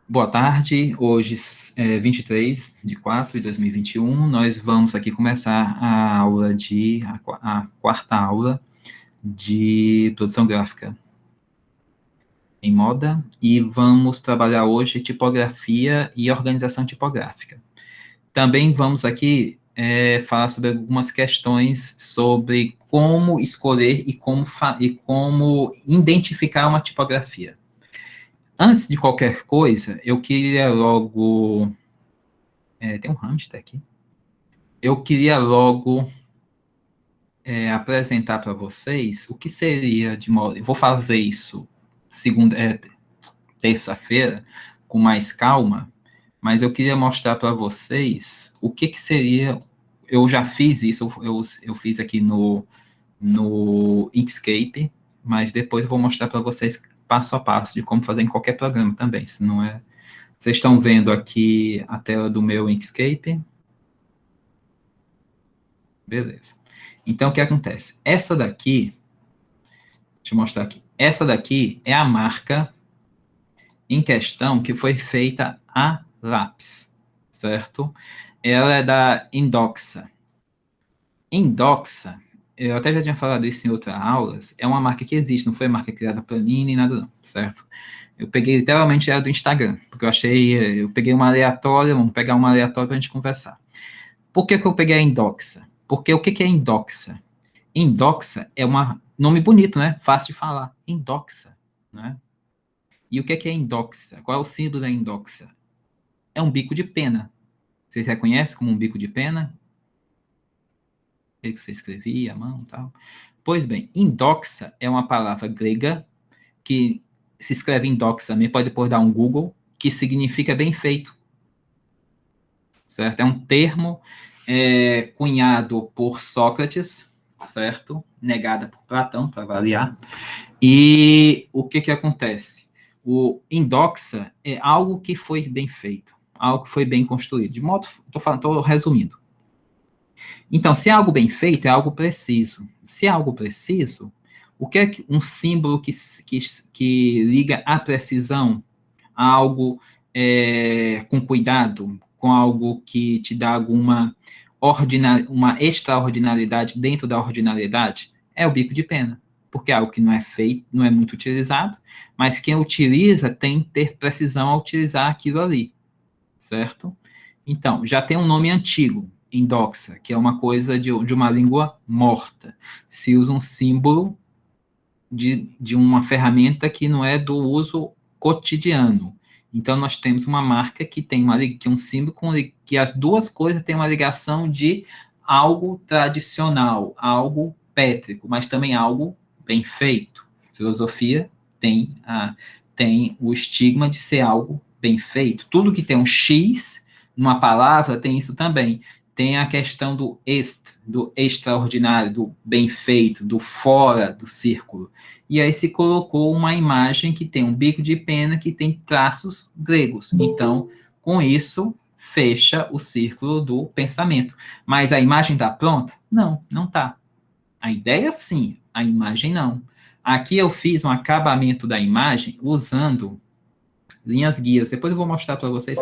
Boa tarde, hoje é 23 de 4 de 2021, nós vamos aqui começar a quarta aula de produção gráfica em moda, e vamos trabalhar hoje tipografia e organização tipográfica. Também vamos aqui falar sobre algumas questões sobre como escolher e como identificar uma tipografia. Antes de qualquer coisa, eu queria logo... tem um hamster aqui. Eu queria logo apresentar para vocês o que seria de modo... Eu vou fazer isso terça-feira, com mais calma, mas eu queria mostrar para vocês o que seria... Eu já fiz isso, eu fiz aqui no Inkscape, mas depois eu vou mostrar para vocês passo a passo de como fazer em qualquer programa também, se não é... Vocês estão vendo aqui a tela do meu Inkscape? Beleza. Então, o que acontece? Essa daqui, deixa eu mostrar aqui. Essa daqui é a marca em questão que foi feita a lápis, certo? Ela é da Indoxa. Indoxa, eu até já tinha falado isso em outras aulas, é uma marca que existe, não foi marca criada por mim nem nada não, certo? Eu peguei literalmente ela do Instagram, porque eu peguei uma aleatória, vamos pegar uma aleatória para a gente conversar. Por que eu peguei a Indoxa? Porque o que é Indoxa? Indoxa é um nome bonito, né? Fácil de falar. Indoxa, né? E o que é Indoxa? Qual é o símbolo da Indoxa? É um bico de pena. Vocês reconhecem como um bico de pena? Que você escrevia à mão e tal. Pois bem, Indoxa é uma palavra grega que se escreve Indoxa, também pode depois dar um Google, que significa bem feito. Certo? É um termo cunhado por Sócrates, certo? Negada por Platão, para variar. E o que acontece? O Indoxa é algo que foi bem feito, algo que foi bem construído. De modo, estou resumindo. Então, se é algo bem feito, é algo preciso. Se é algo preciso, o que é um símbolo que liga a precisão a algo com cuidado, com algo que te dá uma extraordinariedade dentro da ordinariedade? É o bico de pena, porque é algo que não é feito, não é muito utilizado, mas quem utiliza tem que ter precisão ao utilizar aquilo ali, certo? Então, já tem um nome antigo, Indoxa, que é uma coisa de uma língua morta. Se usa um símbolo de uma ferramenta que não é do uso cotidiano. Então, nós temos uma marca que tem que um símbolo que as duas coisas têm uma ligação de algo tradicional, algo pétrico, mas também algo bem feito. Filosofia tem o estigma de ser algo bem feito. Tudo que tem um X numa palavra tem isso também. Tem a questão do extraordinário, do bem feito, do fora do círculo. E aí se colocou uma imagem que tem um bico de pena, que tem traços gregos. Então, com isso, fecha o círculo do pensamento. Mas a imagem está pronta? Não, não está. A ideia, sim, a imagem não. Aqui eu fiz um acabamento da imagem usando linhas guias. Depois eu vou mostrar para vocês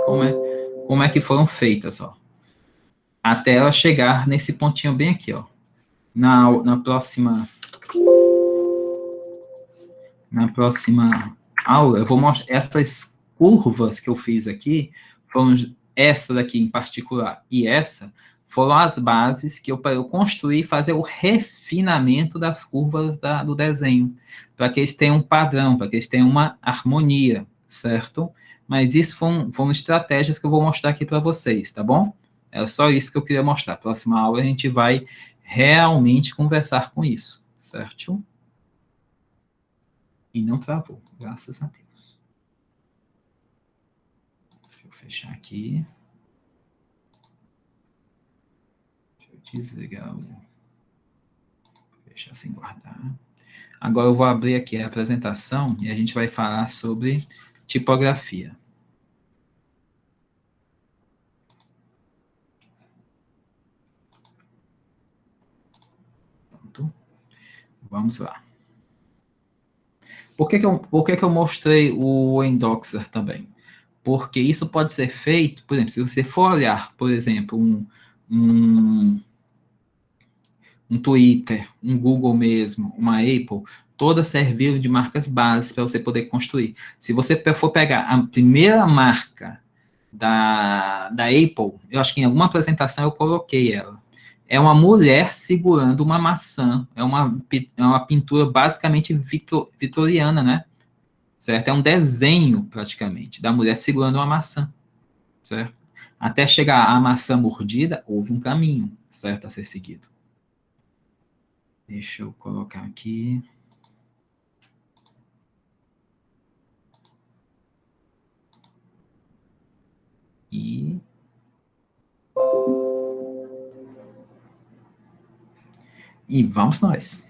como é que foram feitas, ó. Até ela chegar nesse pontinho bem aqui, ó. Na próxima aula, eu vou mostrar essas curvas que eu fiz aqui, essa daqui em particular e essa, foram as bases que eu construí e fazer o refinamento das curvas do desenho, para que eles tenham um padrão, para que eles tenham uma harmonia, certo? Mas isso foram estratégias que eu vou mostrar aqui para vocês, tá bom? É só isso que eu queria mostrar. Próxima aula a gente vai realmente conversar com isso, certo? E não travou, graças a Deus. Deixa eu fechar aqui. Deixa eu desligar Deixar sem guardar. Agora eu vou abrir aqui a apresentação e a gente vai falar sobre tipografia. Pronto. Vamos lá. Por que que eu mostrei o Endoxer também? Porque isso pode ser feito, por exemplo, se você for olhar, por exemplo, um, um Twitter, um Google mesmo, uma Apple, todas serviram de marcas bases para você poder construir. Se você for pegar a primeira marca da Apple, eu acho que em alguma apresentação eu coloquei ela. É uma mulher segurando uma maçã. É uma pintura basicamente vitoriana, né? Certo? É um desenho, praticamente, da mulher segurando uma maçã, certo? Até chegar à maçã mordida, houve um caminho, certo, a ser seguido. Deixa eu colocar aqui. E vamos nós.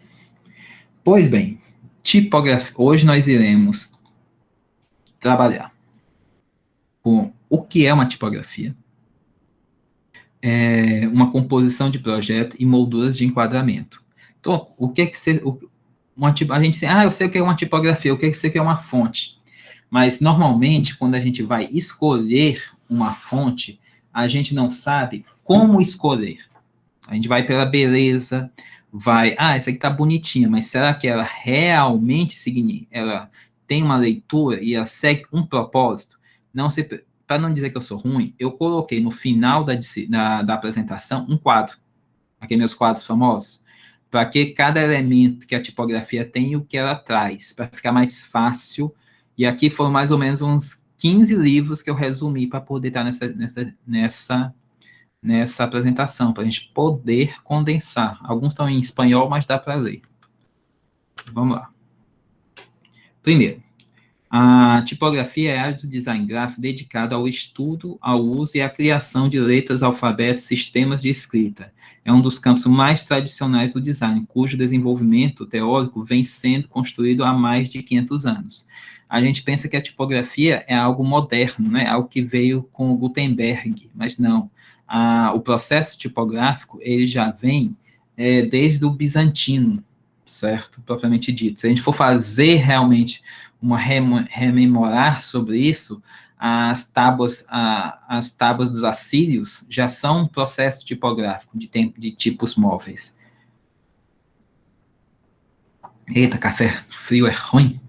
Pois bem, tipografia. Hoje nós iremos trabalhar com o que é uma tipografia, uma composição de projeto e molduras de enquadramento. Então, o que é que você, a gente diz, eu sei o que é uma tipografia, o que é que você quer uma fonte. Mas, normalmente, quando a gente vai escolher uma fonte, a gente não sabe como escolher. A gente vai pela beleza, essa aqui tá bonitinha, mas será que ela realmente ela tem uma leitura e ela segue um propósito? Não sei, para não dizer que eu sou ruim, eu coloquei no final da apresentação um quadro, aqui meus quadros famosos, para que cada elemento que a tipografia tem e o que ela traz, para ficar mais fácil. E aqui foram mais ou menos uns 15 livros que eu resumi para poder estar nessa apresentação, para a gente poder condensar. Alguns estão em espanhol, mas dá para ler. Vamos lá. Primeiro, a tipografia é a área do design gráfico dedicada ao estudo, ao uso e à criação de letras, alfabetos, sistemas de escrita. É um dos campos mais tradicionais do design, cujo desenvolvimento teórico vem sendo construído há mais de 500 anos. A gente pensa que a tipografia é algo moderno, né? Algo que veio com o Gutenberg, mas não. O processo tipográfico, ele já vem desde o bizantino, certo? Propriamente dito. Se a gente for fazer realmente rememorar sobre isso, as tábuas dos assírios já são um processo tipográfico de tipos móveis. Eita, café frio é ruim.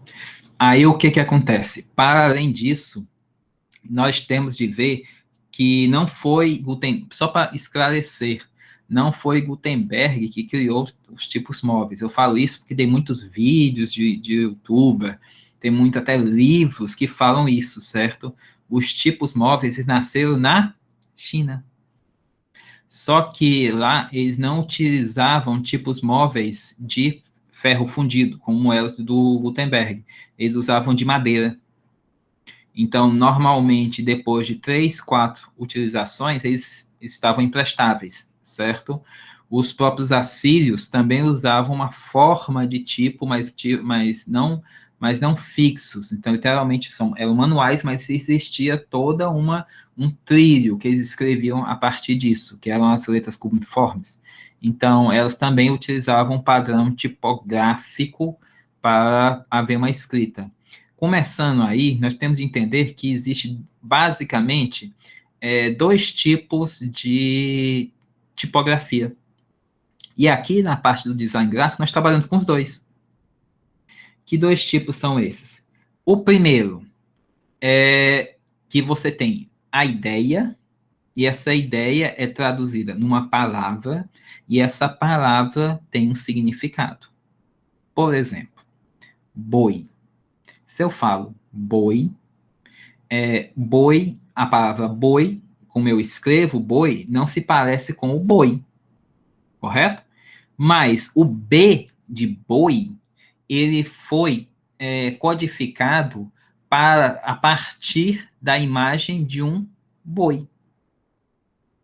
Aí o que acontece? Para além disso, nós temos de ver que não foi só para esclarecer, não foi Gutenberg que criou os tipos móveis. Eu falo isso porque tem muitos vídeos de youtuber, tem muito até livros que falam isso, certo? Os tipos móveis nasceram na China. Só que lá eles não utilizavam tipos móveis de ferro fundido, como é o do Gutenberg. Eles usavam de madeira. Então, normalmente, depois de 3, 4 utilizações, eles estavam imprestáveis, certo? Os próprios assírios também usavam uma forma de tipo, mas não fixos. Então, literalmente, eram manuais, mas existia toda um trilho que eles escreviam a partir disso, que eram as letras cuneiformes. Então, elas também utilizavam um padrão tipográfico para haver uma escrita. Começando aí, nós temos de entender que existe basicamente dois tipos de tipografia. E aqui na parte do design gráfico, nós trabalhamos com os dois. Que dois tipos são esses? O primeiro é que você tem a ideia, e essa ideia é traduzida numa palavra, e essa palavra tem um significado. Por exemplo, boi. Se eu falo boi, a palavra boi, como eu escrevo boi, não se parece com o boi, correto? Mas o B de boi, ele foi codificado a partir da imagem de um boi,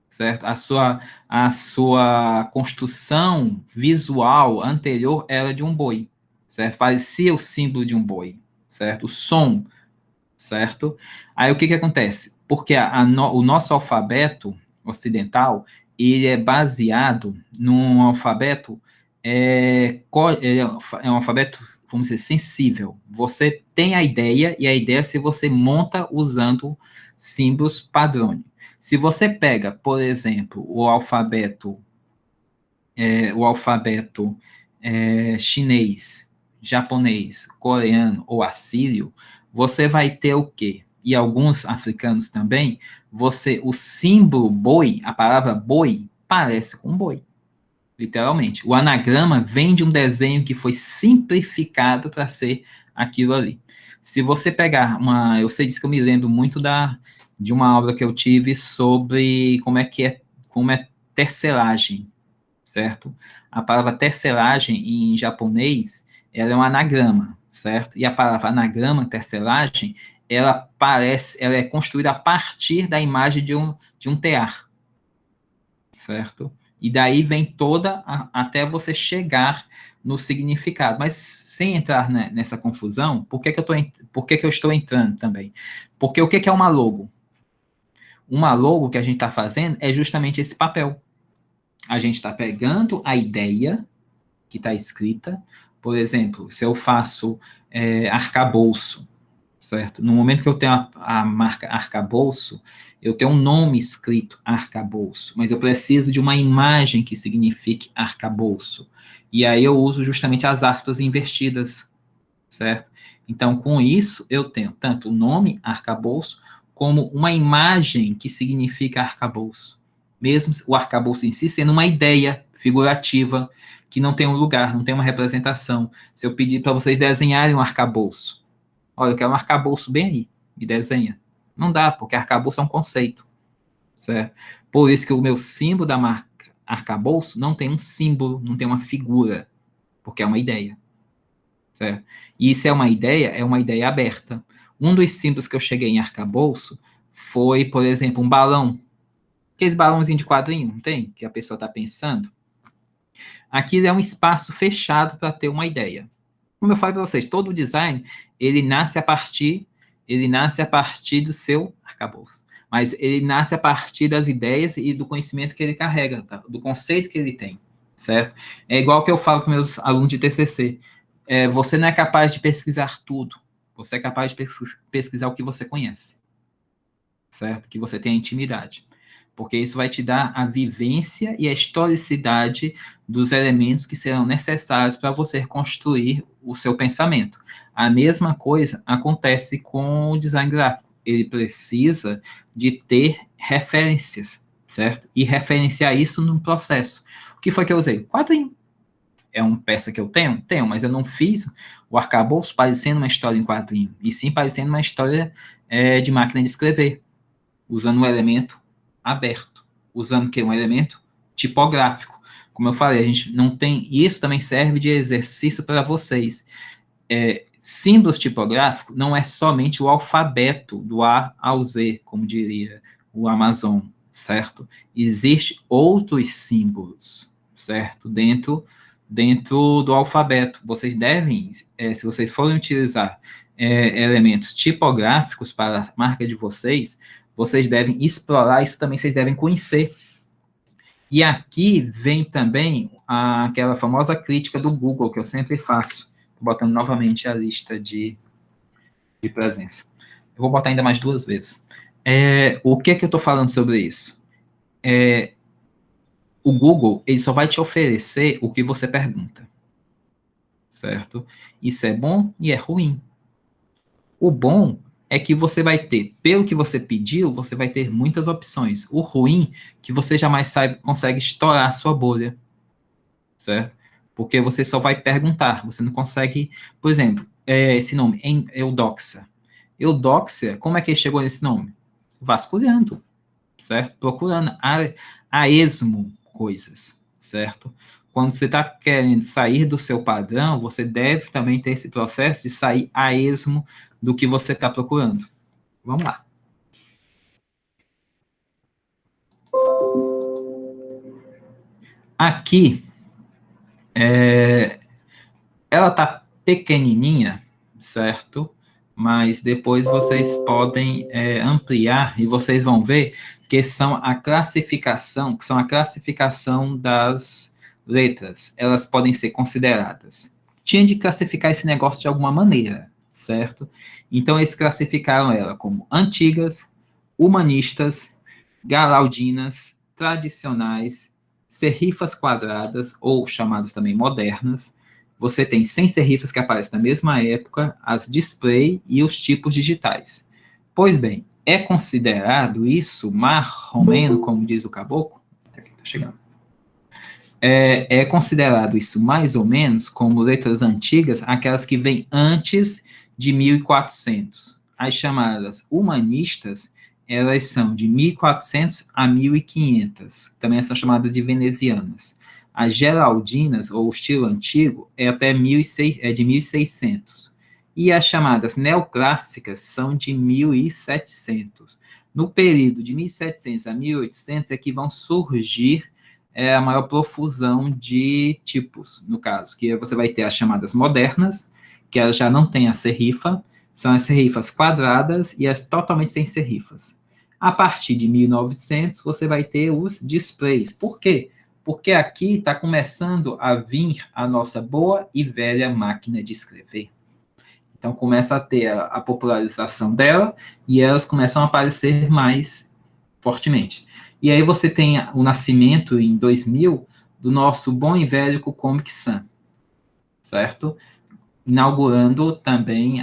certo? A sua construção visual anterior era de um boi, certo? Parecia o símbolo de um boi, certo? O som, certo? Aí o que acontece? Porque o nosso alfabeto ocidental, ele é baseado num alfabeto, é um alfabeto vamos dizer, sensível. Você tem a ideia, e a ideia se você monta usando símbolos padrões. Se você pega, por exemplo, o alfabeto chinês, japonês, coreano ou assírio, você vai ter o quê? E alguns africanos também, o símbolo boi, a palavra boi, parece com boi, literalmente. O anagrama vem de um desenho que foi simplificado para ser aquilo ali. Se você pegar eu sei disso que eu me lembro muito de uma aula que eu tive sobre como é tecelagem, certo? A palavra tecelagem em japonês, ela é um anagrama, certo? E a palavra anagrama, tecelagem, ela é construída a partir da imagem de um tear, certo? E daí vem até você chegar no significado. Mas sem entrar nessa confusão, por que que eu estou entrando também? Porque o que é uma logo? Uma logo que a gente está fazendo é justamente esse papel. A gente está pegando a ideia que está escrita, por exemplo, se eu faço arcabouço, certo? No momento que eu tenho a marca arcabouço, eu tenho um nome escrito arcabouço, mas eu preciso de uma imagem que signifique arcabouço. E aí eu uso justamente as aspas invertidas, certo? Então, com isso, eu tenho tanto o nome arcabouço, como uma imagem que significa arcabouço. Mesmo o arcabouço em si sendo uma ideia figurativa, que não tem um lugar, não tem uma representação. Se eu pedir para vocês desenharem um arcabouço, olha, eu quero um arcabouço bem aí, me desenha. Não dá, porque arcabouço é um conceito, certo? Por isso que o meu símbolo da marca arcabouço não tem um símbolo, não tem uma figura, porque é uma ideia, certo? E se é uma ideia aberta. Um dos símbolos que eu cheguei em arcabouço foi, por exemplo, um balão. Aqueles balãozinhos de quadrinho, não tem? Que a pessoa está pensando. Aqui é um espaço fechado para ter uma ideia. Como eu falei para vocês, todo o design, ele nasce a partir do seu arcabouço. Mas ele nasce a partir das ideias e do conhecimento que ele carrega, tá? Do conceito que ele tem, certo? É igual que eu falo com meus alunos de TCC. Você não é capaz de pesquisar tudo. Você é capaz de pesquisar o que você conhece, certo? Que você tem a intimidade. Porque isso vai te dar a vivência e a historicidade dos elementos que serão necessários para você construir o seu pensamento. A mesma coisa acontece com o design gráfico. Ele precisa de ter referências, certo? E referenciar isso num processo. O que foi que eu usei? Quadrinho. É uma peça que eu tenho? Tenho, mas eu não fiz o arcabouço parecendo uma história em quadrinho, e sim parecendo uma história de máquina de escrever, usando um elemento aberto, usando que um elemento tipográfico. Como eu falei, a gente não tem, e isso também serve de exercício para vocês. Símbolos tipográficos não é somente o alfabeto do A ao Z, como diria o Amazon, certo? Existem outros símbolos, certo? Dentro do alfabeto. Vocês devem, se vocês forem utilizar elementos tipográficos para a marca de vocês devem explorar, isso também vocês devem conhecer. E aqui vem também aquela famosa crítica do Google, que eu sempre faço, botando novamente a lista de presença. Eu vou botar ainda mais 2 vezes. O que eu estou falando sobre isso? O Google, ele só vai te oferecer o que você pergunta, certo? Isso é bom e é ruim. O bom é que você vai ter, pelo que você pediu, você vai ter muitas opções. O ruim, que você jamais consegue estourar a sua bolha, certo? Porque você só vai perguntar, você não consegue, por exemplo, esse nome, Eudoxia. Eudoxia, como é que ele chegou nesse nome? Vasculhando, certo? Procurando a esmo coisas, certo? Quando você está querendo sair do seu padrão, você deve também ter esse processo de sair a esmo do que você está procurando. Vamos lá. Aqui, ela está pequenininha, certo? Mas depois vocês podem ampliar e vocês vão ver que são a classificação das letras. Elas podem ser consideradas tinha de classificar esse negócio de alguma maneira, certo? Então, eles classificaram ela como antigas, humanistas, galaudinas, tradicionais, serrifas quadradas, ou chamadas também modernas. Você tem 100 serrifas que aparecem na mesma época, as display e os tipos digitais. Pois bem, é considerado isso marromeno, como diz o caboclo? Aqui tá chegando. É considerado isso mais ou menos como letras antigas, aquelas que vêm antes de 1400. As chamadas humanistas, elas são de 1400 a 1500. Também são chamadas de venezianas. As geraldinas, ou estilo antigo, é até 1600, é de 1600. E as chamadas neoclássicas são de 1700. No período de 1700 a 1800 é que vão surgir a maior profusão de tipos, no caso, que você vai ter as chamadas modernas, que elas já não têm a serrifa, são as serrifas quadradas e as totalmente sem serrifas. A partir de 1900, você vai ter os displays. Por quê? Porque aqui está começando a vir a nossa boa e velha máquina de escrever. Então, começa a ter a popularização dela e elas começam a aparecer mais fortemente. E aí você tem o nascimento, em 2000, do nosso bom e velho Comic Sans, certo? Inaugurando também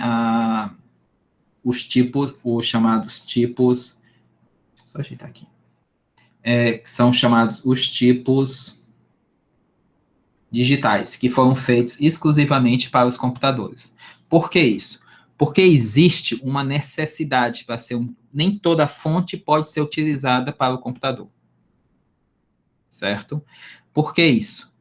os tipos, os chamados tipos, só ajeitar aqui, que são chamados os tipos digitais, que foram feitos exclusivamente para os computadores. Por que isso? Porque existe uma necessidade para ser nem toda fonte pode ser utilizada para o computador. Certo? Por que isso?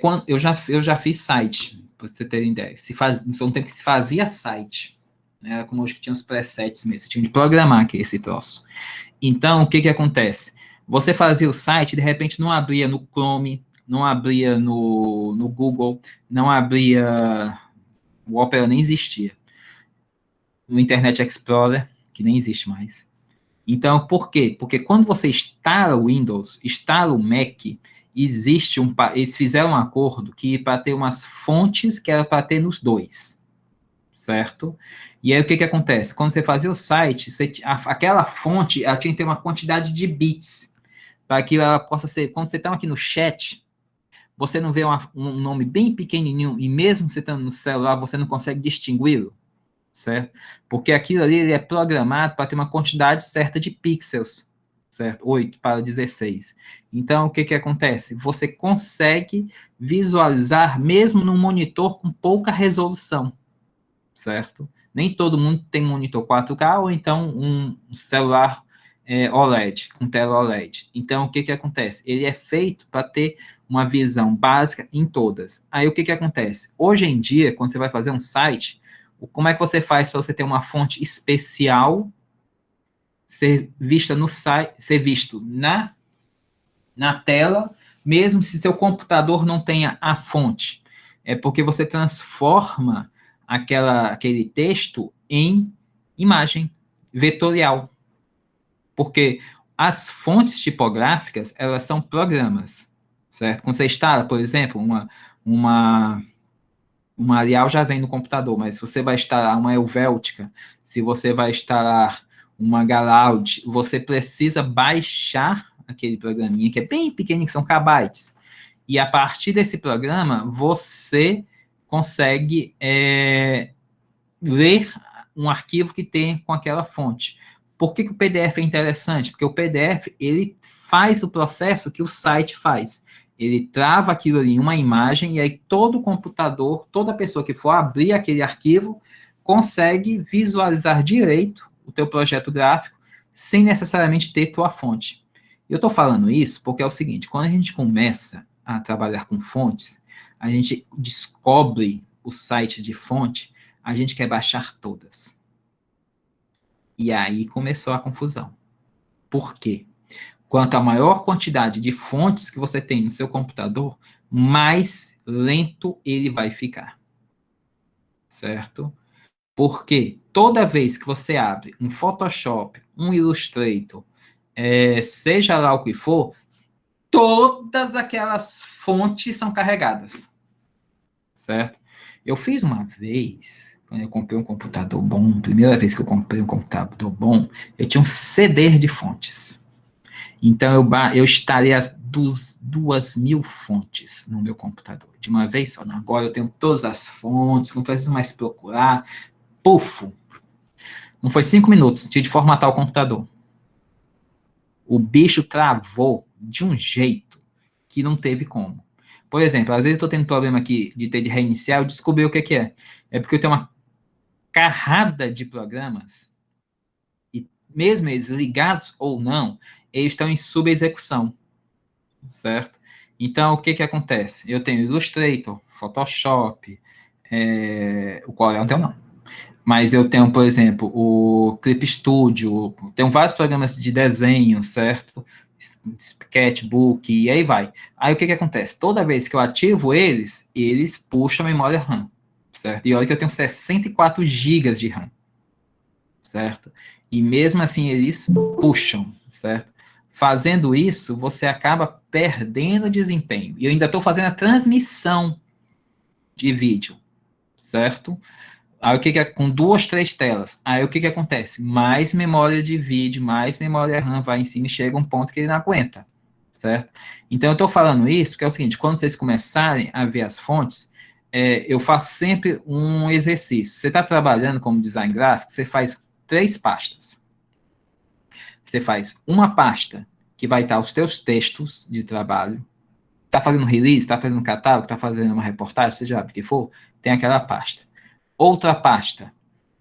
Quando, eu já fiz site, para você ter ideia. Foi um tempo que se fazia site. Né? Como hoje que tinha os presets mesmo. Você tinha de programar esse troço. Então, o que acontece? Você fazia o site, de repente não abria no Chrome, não abria no Google, não abria... O Opera nem existia. No Internet Explorer, que nem existe mais. Então, por quê? Porque quando você instala o Windows, instala o Mac, eles fizeram um acordo que para ter umas fontes que era para ter nos dois, certo? E aí o que acontece? Quando você fazia o site, aquela fonte, ela tinha que ter uma quantidade de bits para que ela possa ser, quando você está aqui no chat, você não vê um nome bem pequenininho e mesmo você estando no celular, você não consegue distingui-lo, certo? Porque aquilo ali ele é programado para ter uma quantidade certa de pixels, certo? 8 para 16. Então, o que acontece? Você consegue visualizar mesmo num monitor com pouca resolução, certo? Nem todo mundo tem monitor 4K ou então um celular OLED, com tela OLED. Então, o que acontece? Ele é feito para ter uma visão básica em todas. Aí, o que acontece? Hoje em dia, quando você vai fazer um site, como é que você faz para você ter uma fonte especial ser vista no site, ser visto na tela, mesmo se seu computador não tenha a fonte? É porque você transforma aquele texto em imagem vetorial. Porque as fontes tipográficas, elas são programas, certo? Quando você instala, por exemplo, uma Arial já vem no computador, mas se você vai instalar uma Helvética, se você vai instalar uma Galaud, você precisa baixar aquele programinha, que é bem pequenininho, que são kbytes. E a partir desse programa, você consegue ler um arquivo que tem com aquela fonte. Por que o PDF é interessante? Porque o PDF, ele faz o processo que o site faz. Ele trava aquilo ali em uma imagem e aí todo computador, toda pessoa que for abrir aquele arquivo, consegue visualizar direito o teu projeto gráfico sem necessariamente ter tua fonte. Eu estou falando isso porque é o seguinte, quando a gente começa a trabalhar com fontes, a gente descobre o site de fonte, a gente quer baixar todas. E aí começou a confusão. Por quê? Quanto a maior quantidade de fontes que você tem no seu computador, mais lento ele vai ficar. Certo? Porque toda vez que você abre um Photoshop, um Illustrator, seja lá o que for, todas aquelas fontes são carregadas. certo? Eu fiz uma vez, quando eu comprei um computador bom, primeira vez que eu comprei um computador bom, eu tinha um CD de fontes. Então, eu instalei as 2.000 fontes no meu computador, de uma vez só. Não, agora eu tenho todas as fontes, não preciso mais procurar. Pufo! Não foi 5 minutos, tive de formatar o computador. O bicho travou de um jeito que não teve como. Por exemplo, às vezes eu estou tendo problema aqui de ter de reiniciar, eu descobri o que, que é. É porque eu tenho uma carrada de programas, e mesmo eles ligados ou não, eles estão em subexecução, certo? Então, o que que acontece? Eu tenho Illustrator, Photoshop, o qual eu não tenho não. Mas eu tenho, por exemplo, o Clip Studio, tenho vários programas de desenho, certo? Sketchbook, e aí vai. Aí o que que acontece? Toda vez que eu ativo eles, eles puxam a memória RAM, certo? E olha que eu tenho 64 gigas de RAM, certo? E mesmo assim eles puxam, certo? Fazendo isso, você acaba perdendo desempenho. E eu ainda estou fazendo a transmissão de vídeo, certo? Aí o que que é com 2, 3 telas? Aí o que que acontece? Mais memória de vídeo, mais memória RAM vai em cima e chega um ponto que ele não aguenta, certo? Então eu estou falando isso porque é o seguinte, quando vocês começarem a ver as fontes, eu faço sempre um exercício. Você está trabalhando como design gráfico, você faz 3 pastas. Você faz uma pasta que vai estar os teus textos de trabalho. Está fazendo release, está fazendo um catálogo, está fazendo uma reportagem, seja lá o que for, tem aquela pasta. Outra pasta,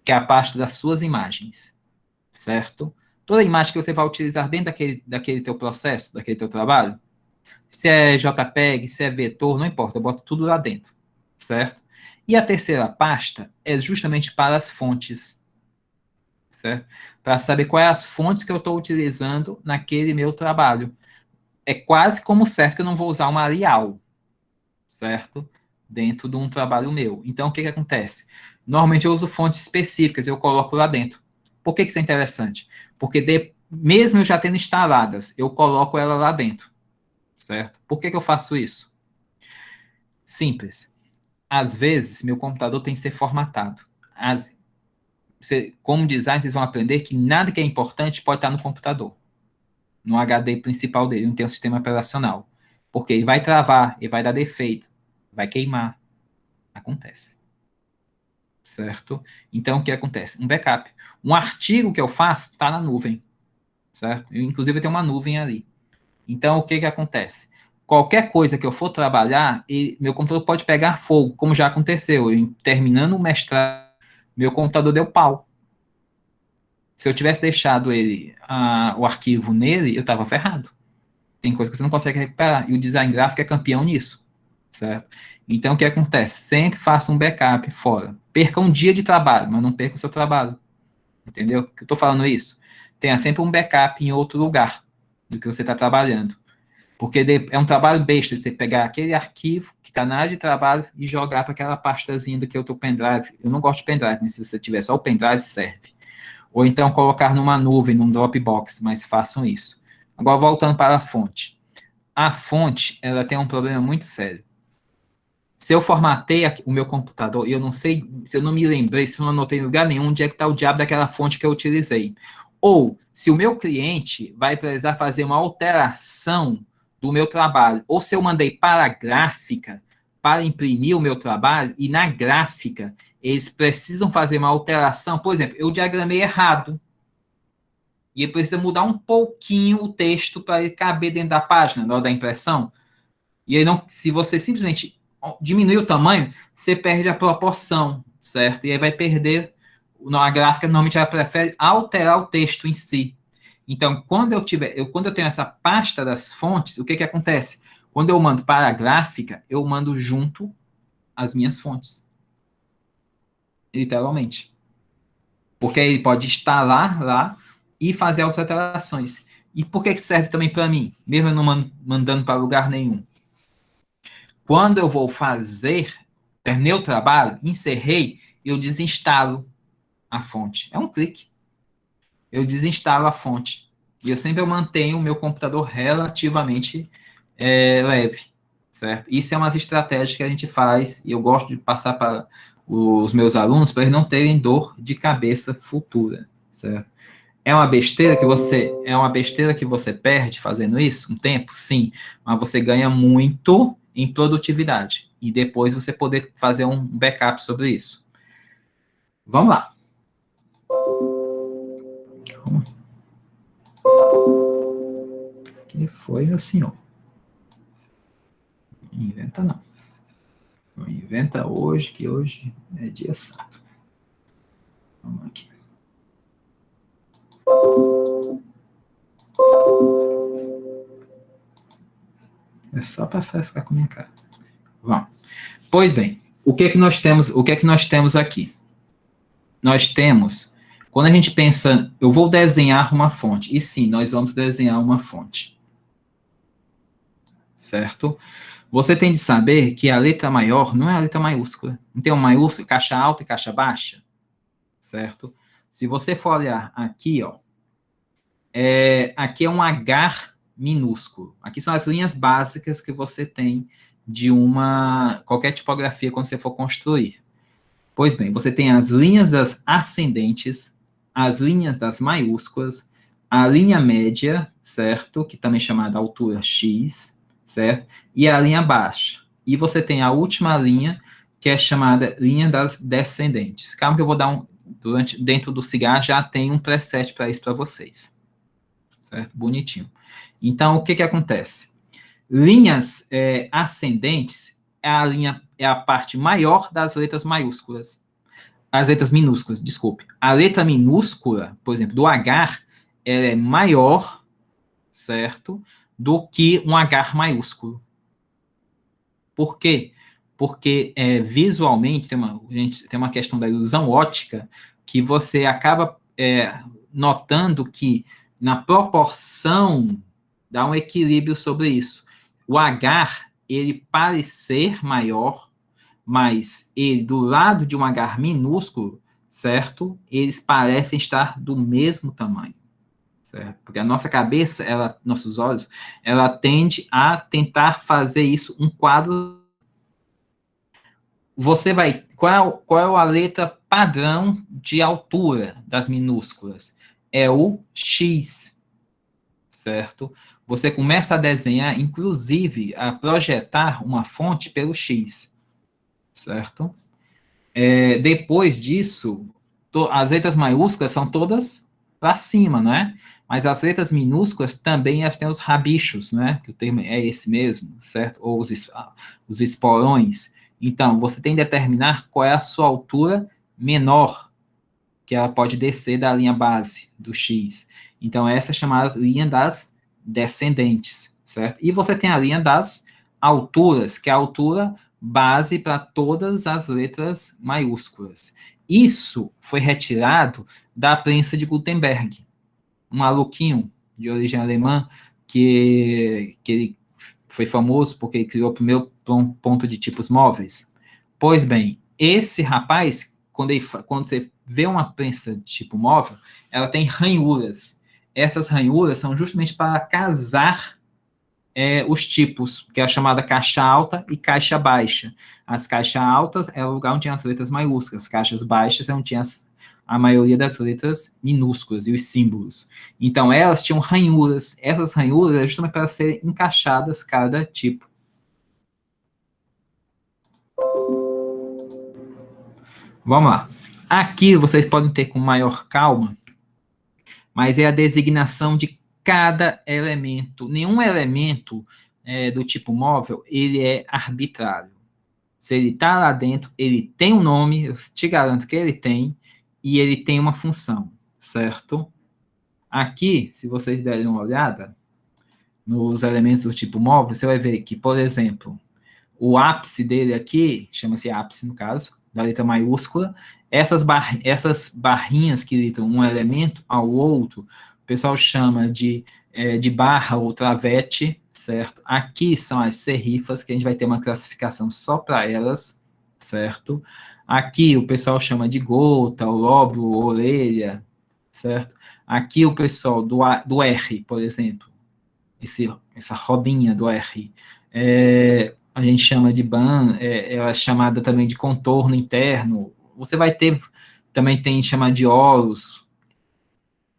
que é a pasta das suas imagens, certo? Toda imagem que você vai utilizar dentro daquele teu processo, daquele teu trabalho, se é JPEG, se é vetor, não importa, eu boto tudo lá dentro, certo? E a terceira pasta é justamente para as fontes, certo? Para saber quais as fontes que eu estou utilizando naquele meu trabalho. É quase como certo que eu não vou usar uma Arial, certo? Dentro de um trabalho meu. Então, o que que acontece? Normalmente eu uso fontes específicas, eu coloco lá dentro. Por que que isso é interessante? Porque mesmo eu já tendo instaladas, eu coloco ela lá dentro, certo? Por que que eu faço isso? Simples. Às vezes, meu computador tem que ser formatado. Como design, vocês vão aprender que nada que é importante pode estar no computador, no HD principal dele, não tem um sistema operacional. Porque ele vai travar, ele vai dar defeito, vai queimar. Acontece. Certo? Então, o que acontece? Um backup. Um artigo que eu faço está na nuvem, certo? Inclusive, tem uma nuvem ali. Então, o que que acontece? Qualquer coisa que eu for trabalhar, meu computador pode pegar fogo, como já aconteceu. Terminando o mestrado, meu computador deu pau. Se eu tivesse deixado o arquivo nele, eu estava ferrado. Tem coisa que você não consegue recuperar. E o design gráfico é campeão nisso, certo? Então, o que acontece? Sempre faça um backup fora. Perca um dia de trabalho, mas não perca o seu trabalho. Entendeu? Que eu estou falando isso? Tenha sempre um backup em outro lugar do que você está trabalhando. Porque é um trabalho besta de você pegar aquele arquivo que está na área de trabalho e jogar para aquela pastazinha do que é o teu pendrive. Eu não gosto de pendrive, mas se você tiver só o pendrive, serve. Ou então colocar numa nuvem, num Dropbox, mas façam isso. Agora, voltando para a fonte. A fonte, ela tem um problema muito sério. Se eu formatei o meu computador e eu não sei, se eu não me lembrei, se eu não anotei em lugar nenhum, onde é que está o diabo daquela fonte que eu utilizei. Ou, se o meu cliente vai precisar fazer uma alteração do meu trabalho, ou se eu mandei para a gráfica para imprimir o meu trabalho, e na gráfica eles precisam fazer uma alteração, por exemplo, eu diagramei errado, e precisa mudar um pouquinho o texto para ele caber dentro da página, na hora da impressão. E aí, não, se você simplesmente diminuir o tamanho, você perde a proporção, certo? E aí vai perder. A gráfica normalmente ela prefere alterar o texto em si. Então, quando eu tenho essa pasta das fontes, o que que acontece? Quando eu mando para a gráfica, eu mando junto as minhas fontes, literalmente. Porque aí ele pode instalar lá e fazer as alterações. E por que que serve também para mim, mesmo eu não mandando para lugar nenhum? Quando eu vou fazer, terminei o trabalho, encerrei, eu desinstalo a fonte. É um clique. Eu desinstalo a fonte. E eu sempre mantenho o meu computador relativamente leve. certo? Isso é umas estratégias que a gente faz, e eu gosto de passar para os meus alunos, para eles não terem dor de cabeça futura, certo? É uma besteira que você perde fazendo isso, um tempo, sim, mas você ganha muito em produtividade, e depois você poder fazer um backup sobre isso. Vamos lá. Que foi o senhor? Não inventa não. Não inventa hoje, que hoje é dia santo. Vamos aqui. É só para frescar com a minha cara. Vamos. Pois bem, o que é que nós temos? O que é que nós temos aqui? Nós temos, quando a gente pensa, eu vou desenhar uma fonte. E sim, nós vamos desenhar uma fonte. Certo? Você tem de saber que a letra maior não é a letra maiúscula. Não tem um maiúsculo, caixa alta e caixa baixa. Certo? Se você for olhar aqui, ó, aqui é um H minúsculo. Aqui são as linhas básicas que você tem de qualquer tipografia quando você for construir. Pois bem, você tem as linhas das ascendentes, as linhas das maiúsculas, a linha média, certo? Que também é chamada altura X, certo? E a linha baixa. E você tem a última linha, que é chamada linha das descendentes. Calma que eu vou dar dentro do cigarro já tem um preset para isso para vocês. Certo? Bonitinho. Então, o que acontece? Linhas ascendentes é a parte maior das letras maiúsculas. As letras minúsculas, desculpe. A letra minúscula, por exemplo, do H, ela é maior, certo? Do que um H maiúsculo. Por quê? Porque visualmente tem uma questão da ilusão ótica que você acaba notando que na proporção dá um equilíbrio sobre isso. O H, ele parece ser maior, mas ele, do lado de um H minúsculo, certo? Eles parecem estar do mesmo tamanho, certo? Porque a nossa cabeça, nossos olhos, ela tende a tentar fazer isso um quadro. Você vai... Qual é a letra padrão de altura das minúsculas? É o X, certo? Você começa a desenhar, inclusive, a projetar uma fonte pelo X, certo? Depois disso, as letras maiúsculas são todas para cima, né? Mas as letras minúsculas também elas têm os rabichos, né? Que o termo é esse mesmo, certo? Ou os esporões. Então, você tem que determinar qual é a sua altura menor, que ela pode descer da linha base, do X. Então, essa é chamada linha das descendentes, certo? E você tem a linha das alturas, que é a altura base para todas as letras maiúsculas. Isso foi retirado da prensa de Gutenberg, um maluquinho de origem alemã que ele foi famoso porque ele criou o primeiro ponto de tipos móveis. Pois bem, esse rapaz, quando você vê uma prensa de tipo móvel, ela tem ranhuras. Essas ranhuras são justamente para casar os tipos, que é a chamada caixa alta e caixa baixa. As caixas altas é o lugar onde tinha as letras maiúsculas, as caixas baixas é onde tinha a maioria das letras minúsculas e os símbolos. Então, elas tinham ranhuras. Essas ranhuras é justamente para serem encaixadas cada tipo. Vamos lá. Aqui vocês podem ter com maior calma, mas é a designação de cada elemento. Nenhum elemento do tipo móvel, ele é arbitrário. Se ele está lá dentro, ele tem um nome, eu te garanto que ele tem, e ele tem uma função, certo? Aqui, se vocês derem uma olhada nos elementos do tipo móvel, você vai ver que, por exemplo, o ápice dele aqui, chama-se ápice no caso, da letra maiúscula, essas barrinhas que litam um elemento ao outro, o pessoal chama de barra ou travete, certo? Aqui são as serifas, que a gente vai ter uma classificação só para elas, certo? Aqui o pessoal chama de gota, lóbulo, orelha, certo? Aqui o pessoal do R, por exemplo, essa rodinha do R, a gente chama de ban, ela é chamada também de contorno interno. Você vai ter, também tem chamada de horus.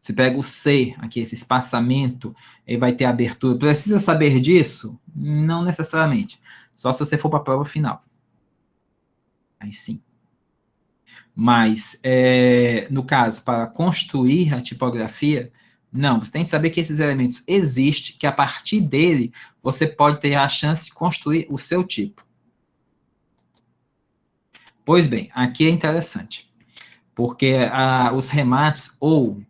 Você pega o C, aqui, esse espaçamento, ele vai ter abertura. Precisa saber disso? Não necessariamente. Só se você for para a prova final. Aí sim. Mas, no caso, para construir a tipografia, não, você tem que saber que esses elementos existem, que a partir dele você pode ter a chance de construir o seu tipo. Pois bem, aqui é interessante, porque os remates ou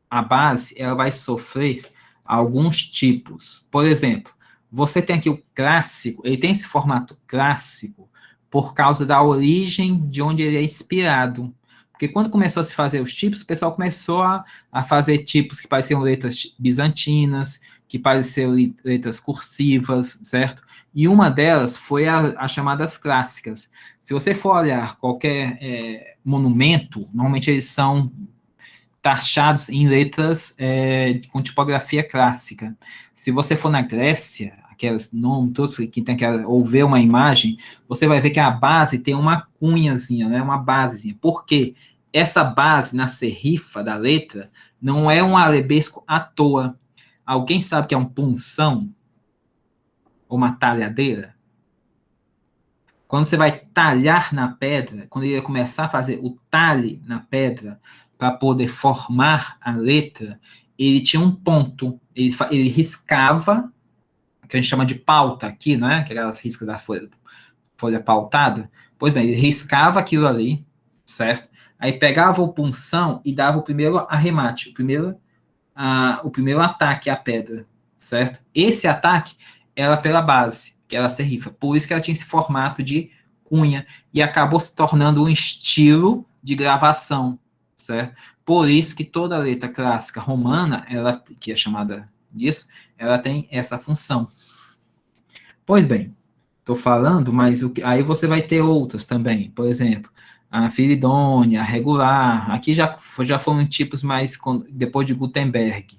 a base, ela vai sofrer alguns tipos. Por exemplo, você tem aqui o clássico, ele tem esse formato clássico por causa da origem de onde ele é inspirado. Porque quando começou a se fazer os tipos, o pessoal começou a fazer tipos que pareciam letras bizantinas, que pareciam letras cursivas, certo? E uma delas foi as chamadas clássicas. Se você for olhar qualquer monumento, normalmente eles são taxados em letras com tipografia clássica. Se você for na Grécia, aquelas nomes todos que tem aquela, ou ver uma imagem, você vai ver que a base tem uma cunhazinha, né, uma basezinha. Por quê? Essa base na serrifa da letra não é um arabesco à toa. Alguém sabe que é um punção? Ou uma talhadeira? Quando você vai talhar na pedra, quando ele ia começar a fazer o talhe na pedra para poder formar a letra, ele tinha um ponto, ele riscava, que a gente chama de pauta aqui, né? Aquelas riscas da folha pautada. Pois bem, ele riscava aquilo ali, certo? Aí pegava o punção e dava o primeiro arremate, o primeiro ataque à pedra, certo? Esse ataque era pela base, que era a serrifa. Por isso que ela tinha esse formato de cunha e acabou se tornando um estilo de gravação, certo? Por isso que toda letra clássica romana, ela, que é chamada disso, ela tem essa função. Pois bem, estou falando, mas aí você vai ter outras também. Por exemplo, a Firidônia, a regular. Aqui já foram tipos mais depois de Gutenberg.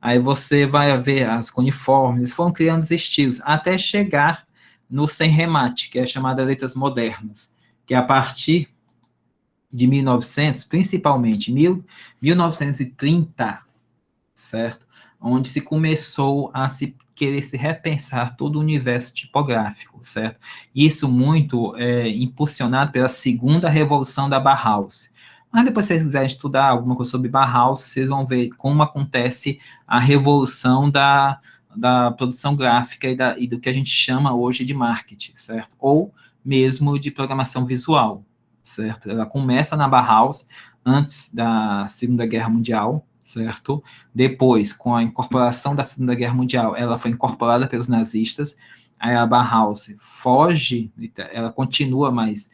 Aí você vai ver as cuneiformes, eles foram criando os estilos, até chegar no sem remate, que é chamada letras modernas, que é a partir de 1900, principalmente 1930, certo? Onde se começou a querer se repensar todo o universo tipográfico, certo? Isso muito impulsionado pela segunda revolução da Bauhaus. Mas depois, se vocês quiserem estudar alguma coisa sobre Bauhaus, vocês vão ver como acontece a revolução da produção gráfica e do que a gente chama hoje de marketing, certo? Ou mesmo de programação visual, certo? Ela começa na Bauhaus, antes da Segunda Guerra Mundial, certo? Depois, com a incorporação da Segunda Guerra Mundial, ela foi incorporada pelos nazistas. Aí a Bauhaus foge, ela continua, mas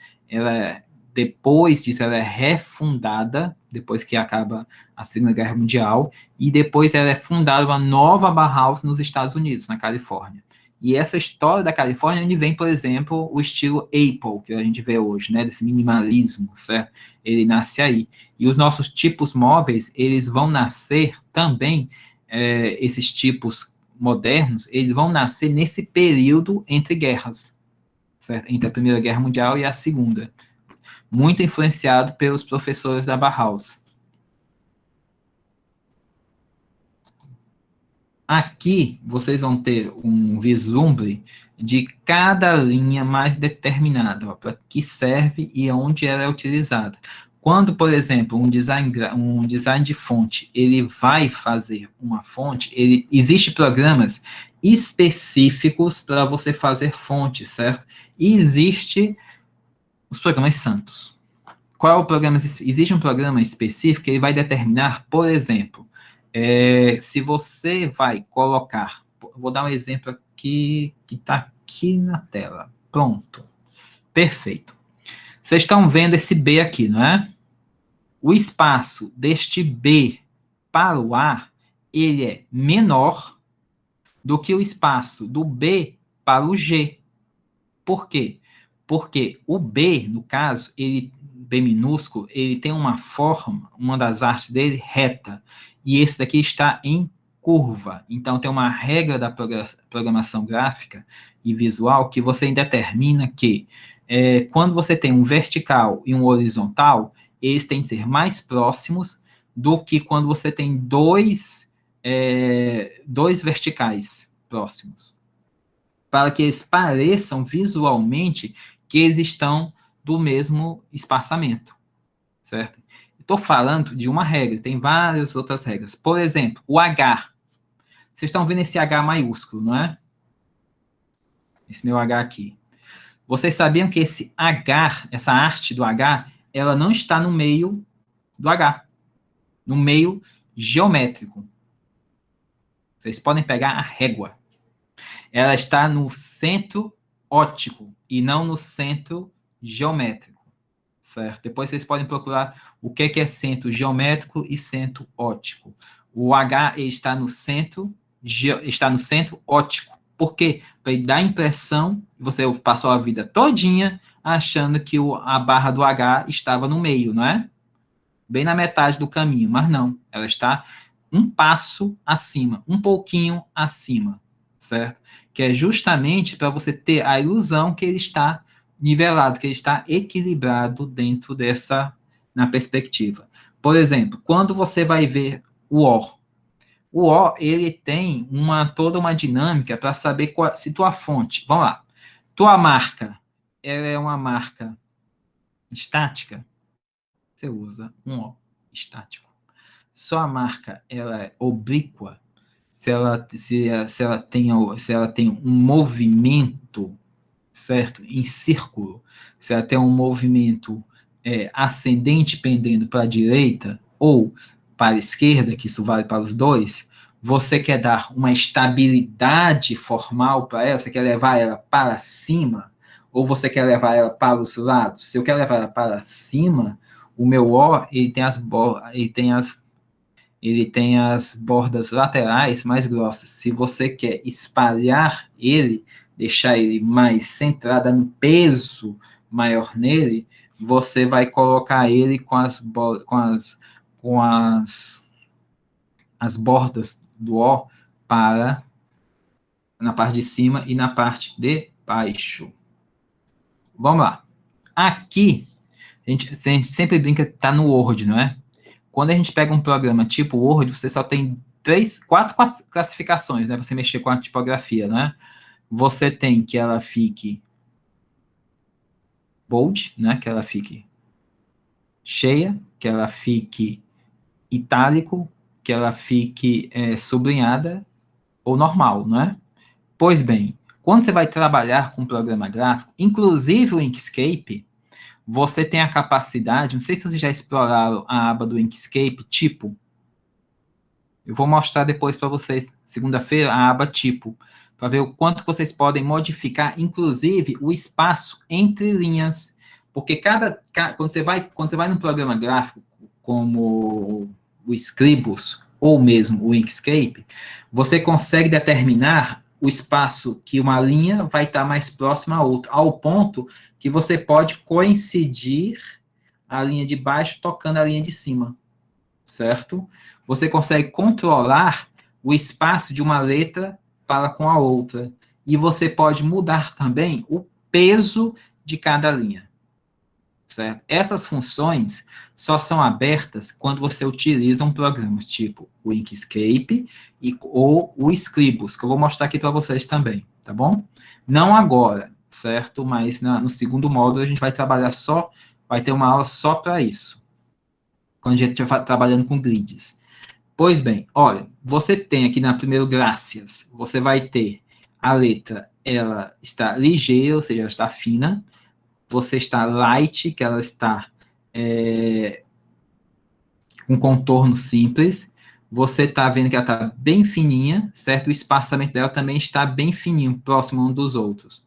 depois disso ela é refundada, depois que acaba a Segunda Guerra Mundial, e depois ela é fundada uma nova Bauhaus nos Estados Unidos, na Califórnia. E essa história da Califórnia, onde vem, por exemplo, o estilo Apple, que a gente vê hoje, né, desse minimalismo, certo? Ele nasce aí. E os nossos tipos móveis, eles vão nascer também, esses tipos modernos, eles vão nascer nesse período entre guerras, certo? Entre a Primeira Guerra Mundial e a Segunda. Muito influenciado pelos professores da Bauhaus. Aqui, vocês vão ter um vislumbre de cada linha mais determinada, para que serve e onde ela é utilizada. Quando, por exemplo, um design de fonte, ele vai fazer uma fonte, existe programas específicos para você fazer fonte, certo? E existe os programas santos. Qual é o programa? Existe um programa específico que ele vai determinar, por exemplo, se você vai colocar, vou dar um exemplo aqui, que está aqui na tela. Pronto. Perfeito. Vocês estão vendo esse B aqui, não é? O espaço deste B para o A, ele é menor do que o espaço do B para o G. Por quê? Porque o B, no caso, B minúsculo, ele tem uma forma, uma das artes dele, reta. E esse daqui está em curva. Então, tem uma regra da programação gráfica e visual que você determina que quando você tem um vertical e um horizontal, eles têm que ser mais próximos do que quando você tem dois verticais próximos, para que eles pareçam visualmente que eles estão do mesmo espaçamento, certo? Estou falando de uma regra, tem várias outras regras. Por exemplo, o H. Vocês estão vendo esse H maiúsculo, não é? Esse meu H aqui. Vocês sabiam que esse H, essa haste do H, ela não está no meio do H, no meio geométrico. Vocês podem pegar a régua. Ela está no centro óptico e não no centro geométrico, certo? Depois vocês podem procurar o que é centro geométrico e centro óptico. O H está no centro óptico. Por quê? Para ele dar a impressão que você passou a vida todinha achando que a barra do H estava no meio, não é? Bem na metade do caminho, mas não. Ela está um passo acima, um pouquinho acima, certo? Que é justamente para você ter a ilusão que ele está nivelado, que ele está equilibrado dentro na perspectiva. Por exemplo, quando você vai ver o O, ele tem toda uma dinâmica para saber se tua fonte, vamos lá, tua marca, ela é uma marca estática, você usa um O estático. Sua marca, ela é oblíqua, se ela tem um movimento, certo? Em círculo, se ela tem um movimento ascendente pendendo para a direita ou para a esquerda, que isso vale para os dois, você quer dar uma estabilidade formal para ela, você quer levar ela para cima, ou você quer levar ela para os lados? Se eu quero levar ela para cima, o meu O, ele tem as bordas laterais mais grossas. Se você quer espalhar ele, deixar ele mais centrado no peso maior nele, você vai colocar ele com as bordas do O na parte de cima e na parte de baixo. Vamos lá. Aqui, a gente sempre brinca que está no Word, não é? Quando a gente pega um programa tipo Word, você só tem 4 classificações, né? Você mexer com a tipografia, né? Você tem que ela fique bold, né? Que ela fique cheia, que ela fique itálico, que ela fique sublinhada ou normal, não é? Pois bem, quando você vai trabalhar com um programa gráfico, inclusive o Inkscape, você tem a capacidade, não sei se vocês já exploraram a aba do Inkscape, tipo. Eu vou mostrar depois para vocês, segunda-feira, a aba tipo, para ver o quanto vocês podem modificar, inclusive, o espaço entre linhas. Porque quando você vai num programa gráfico, como o Scribus, ou mesmo o Inkscape, você consegue determinar o espaço que uma linha vai estar mais próxima à outra, ao ponto que você pode coincidir a linha de baixo tocando a linha de cima, certo? Você consegue controlar o espaço de uma letra para com a outra. E você pode mudar também o peso de cada linha, certo? Essas funções só são abertas quando você utiliza um programa tipo o Inkscape ou o Scribus, que eu vou mostrar aqui para vocês também, tá bom? Não agora, certo? Mas no segundo módulo a gente vai trabalhar vai ter uma aula só para isso, quando a gente estiver trabalhando com grids. Pois bem, olha, você tem aqui na primeiro Gracias, você vai ter a letra, ela está ligeira, ou seja, ela está fina. Você está light, que ela está com contorno simples. Você está vendo que ela está bem fininha, certo? O espaçamento dela também está bem fininho, próximo um dos outros.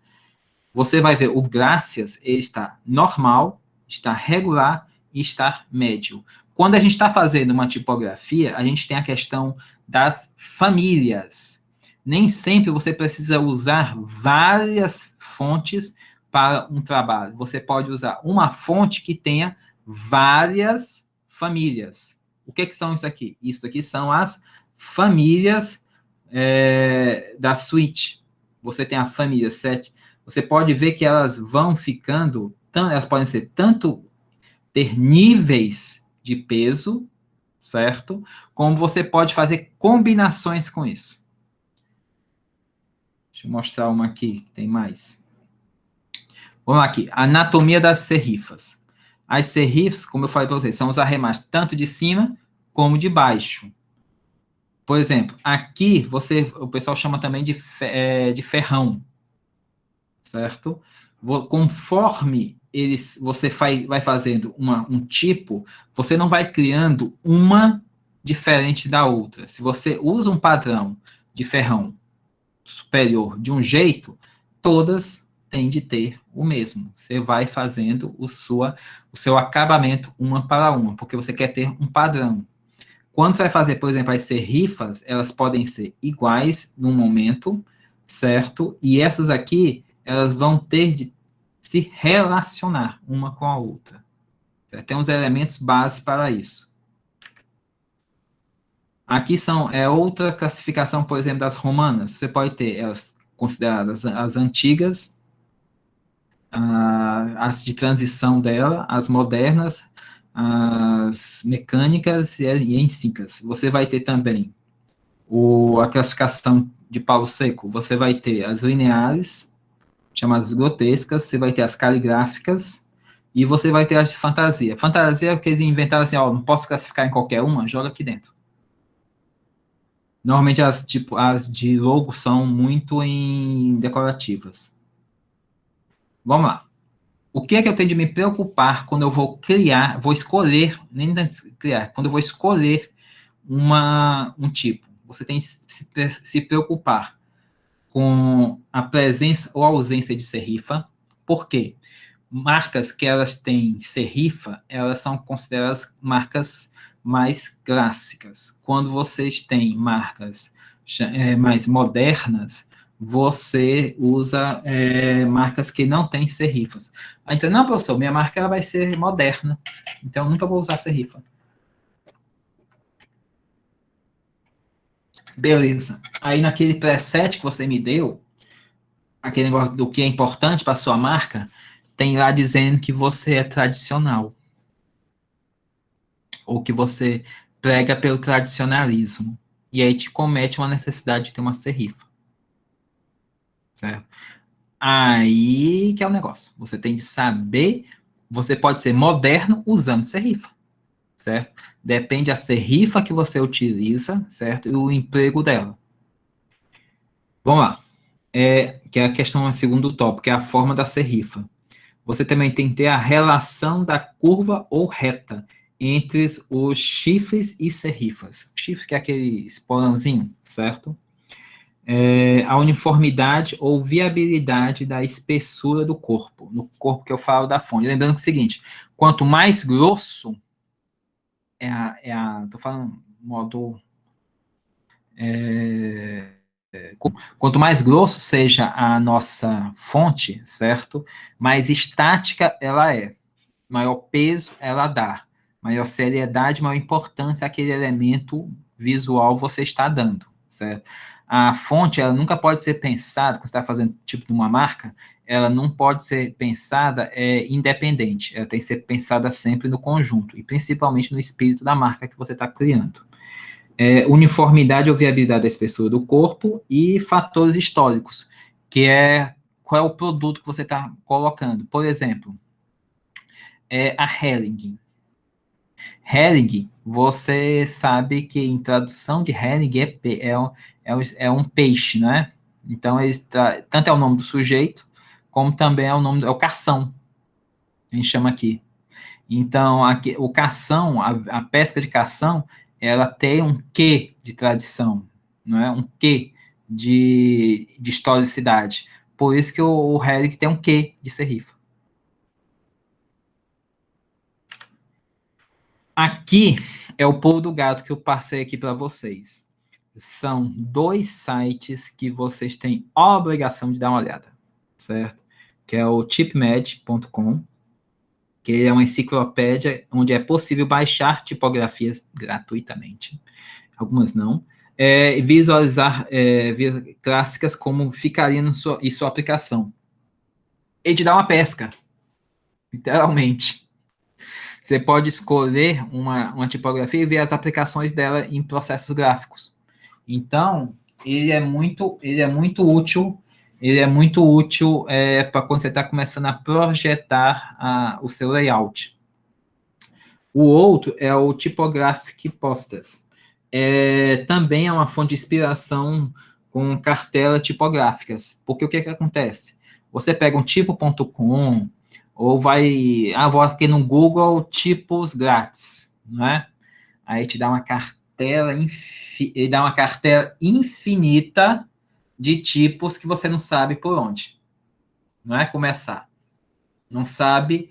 Você vai ver o Gracias, ele está normal, está regular e está médio. Quando a gente está fazendo uma tipografia, a gente tem a questão das famílias. Nem sempre você precisa usar várias fontes para um trabalho. Você pode usar uma fonte que tenha várias famílias. O que são isso aqui? Isso aqui são as famílias da suíte. Você tem a família 7. Você pode ver que elas vão ficando, elas podem ser tanto ter níveis de peso, certo? Como você pode fazer combinações com isso. Deixa eu mostrar uma aqui, tem mais. Vamos lá aqui, anatomia das serrifas. As serrifas, como eu falei para vocês, são os arremates tanto de cima como de baixo. Por exemplo, aqui o pessoal chama também de ferrão, certo? Conforme você vai fazendo um tipo, você não vai criando uma diferente da outra. Se você usa um padrão de ferrão superior de um jeito, todas têm de ter o mesmo. Você vai fazendo o seu acabamento uma para uma, porque você quer ter um padrão. Quando você vai fazer, por exemplo, as serrifas, elas podem ser iguais num momento, certo? E essas aqui, elas vão ter de se relacionar uma com a outra. Certo? Tem uns elementos base para isso. Aqui outra classificação, por exemplo, das romanas. Você pode ter elas consideradas as antigas, as de transição dela, as modernas, as mecânicas e ensicas. Você vai ter também a classificação de Paulo Seco. Você vai ter as lineares, chamadas grotescas, você vai ter as caligráficas, e você vai ter as de fantasia. Fantasia é porque eles inventaram assim, ó, não posso classificar em qualquer uma, joga aqui dentro. Normalmente as de logo são muito decorativas. Vamos lá. O que é que eu tenho de me preocupar quando eu vou escolher, nem criar, quando eu vou escolher um tipo? Você tem que se preocupar com a presença ou ausência de serrifa. Por quê? Marcas que elas têm serrifa, elas são consideradas marcas mais clássicas. Quando vocês têm marcas mais modernas, você usa marcas que não têm serrifas. Então, não, professor, minha marca ela vai ser moderna, então eu nunca vou usar serrifa. Beleza. Aí naquele preset que você me deu, aquele negócio do que é importante para sua marca, tem lá dizendo que você é tradicional. Ou que você prega pelo tradicionalismo. E aí te comete uma necessidade de ter uma serrifa. Certo? Aí que é o negócio. Você tem de saber, você pode ser moderno usando serrifa. Certo? Depende da serrifa que você utiliza, certo? E o emprego dela. Vamos lá. Que é a questão, a segundo tópico, que é a forma da serrifa. Você também tem que ter a relação da curva ou reta entre os chifres e serrifas. O chifre que é aquele esporãozinho, certo? A uniformidade ou viabilidade da espessura do corpo, no corpo que eu falo da fonte. Lembrando que é o seguinte, quanto mais grosso, tô falando modo... quanto mais grosso seja a nossa fonte, certo? Mais estática ela é. Maior peso ela dá. Maior seriedade, maior importância aquele elemento visual você está dando, certo? A fonte, ela nunca pode ser pensada, quando você está fazendo tipo de uma marca, ela não pode ser pensada independente. Ela tem que ser pensada sempre no conjunto, e principalmente no espírito da marca que você está criando. Uniformidade ou viabilidade da espessura do corpo e fatores históricos, que é qual é o produto que você está colocando. Por exemplo, a Hering. Hering, você sabe que em tradução de Hering é um peixe, né? Então, tanto é o nome do sujeito, como também é o cação, a gente chama aqui. Então, aqui, o cação, a pesca de cação, ela tem um quê de tradição, não é? Um quê de historicidade. Por isso que o Hering tem um quê de serrifa. Aqui é o pulo do gato que eu passei aqui para vocês. São 2 sites que vocês têm obrigação de dar uma olhada, certo? Que é o tipmed.com, que é uma enciclopédia onde é possível baixar tipografias gratuitamente. Algumas não. visualizar clássicas como ficaria em sua aplicação. Ele te dá uma pesca, literalmente. Você pode escolher uma tipografia e ver as aplicações dela em processos gráficos. Então, ele é muito útil. Ele é muito útil para quando você está começando a projetar o seu layout. O outro é o Typographic Posters. Também é uma fonte de inspiração com cartelas tipográficas. Porque o que acontece? Você pega um tipo.com ou vou aqui no Google tipos grátis, não é? Aí te dá uma cartela, ele dá uma cartela infinita de tipos que você não sabe por onde, não é? Começar. Não sabe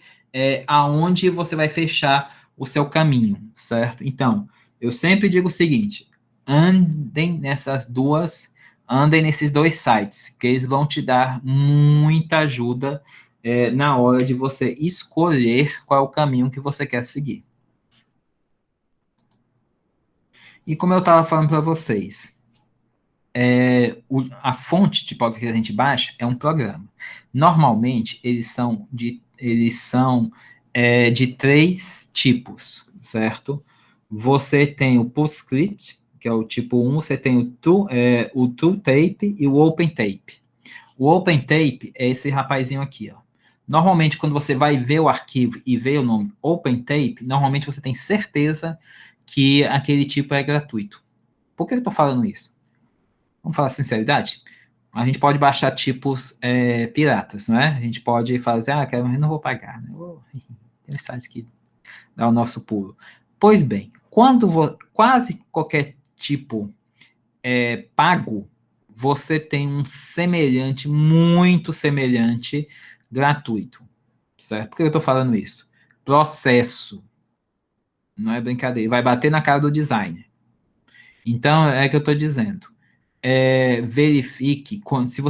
aonde você vai fechar o seu caminho, certo? Então, eu sempre digo o seguinte, andem nesses dois sites, que eles vão te dar muita ajuda na hora de você escolher qual é o caminho que você quer seguir. E como eu estava falando para vocês, a fonte tipográfica que a gente baixa é um programa. Normalmente, eles são de 3 tipos, certo? Você tem o PostScript, que é o tipo 1, você tem o TrueTape e o OpenTape. O OpenTape é esse rapazinho aqui, ó. Normalmente, quando você vai ver o arquivo e ver o nome OpenTape, normalmente você tem certeza que aquele tipo é gratuito. Por que eu estou falando isso? Vamos falar sinceridade? A gente pode baixar tipos piratas, não é? A gente pode fazer, eu não vou pagar, né? Tem sites que dá o nosso pulo. Pois bem, quase qualquer tipo pago, você tem um semelhante, muito semelhante, gratuito, certo? Por que eu estou falando isso? Processo, não é brincadeira, vai bater na cara do designer. Então, é que eu estou dizendo. Verifique,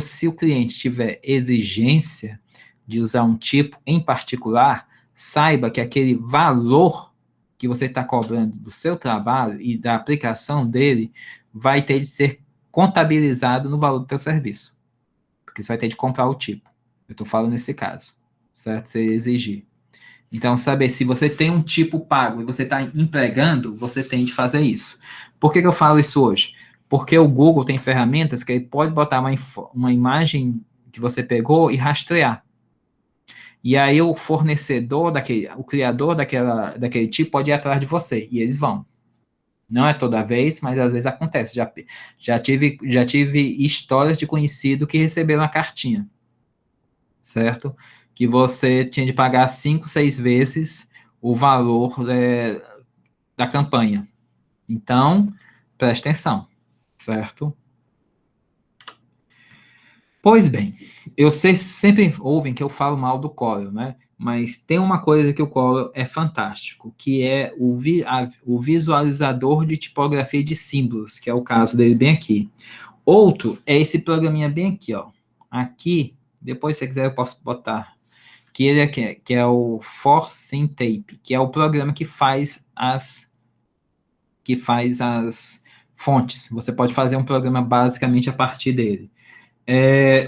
se o cliente tiver exigência de usar um tipo em particular, saiba que aquele valor que você está cobrando do seu trabalho e da aplicação dele vai ter de ser contabilizado no valor do teu serviço. Porque você vai ter de comprar o tipo. Eu estou falando nesse caso, certo? Você exigir. Então, saber se você tem um tipo pago e você está empregando, você tem de fazer isso. Por que eu falo isso hoje? Porque o Google tem ferramentas que ele pode botar uma imagem que você pegou e rastrear. E aí o fornecedor o criador daquele tipo pode ir atrás de você, e eles vão. Não é toda vez, mas às vezes acontece. Já tive histórias de conhecido que receberam a cartinha, certo? Que você tinha de pagar 5, 6 vezes o valor da campanha. Então, preste atenção, certo? Pois bem, vocês sempre ouvem que eu falo mal do Corel, né? Mas tem uma coisa que o Corel é fantástico, que é o visualizador de tipografia de símbolos, que é o caso dele bem aqui. Outro é esse programinha bem aqui, ó. Aqui, depois se você quiser eu posso botar, que é o Forcing Tape, que é o programa que faz as fontes. Você pode fazer um programa basicamente a partir dele.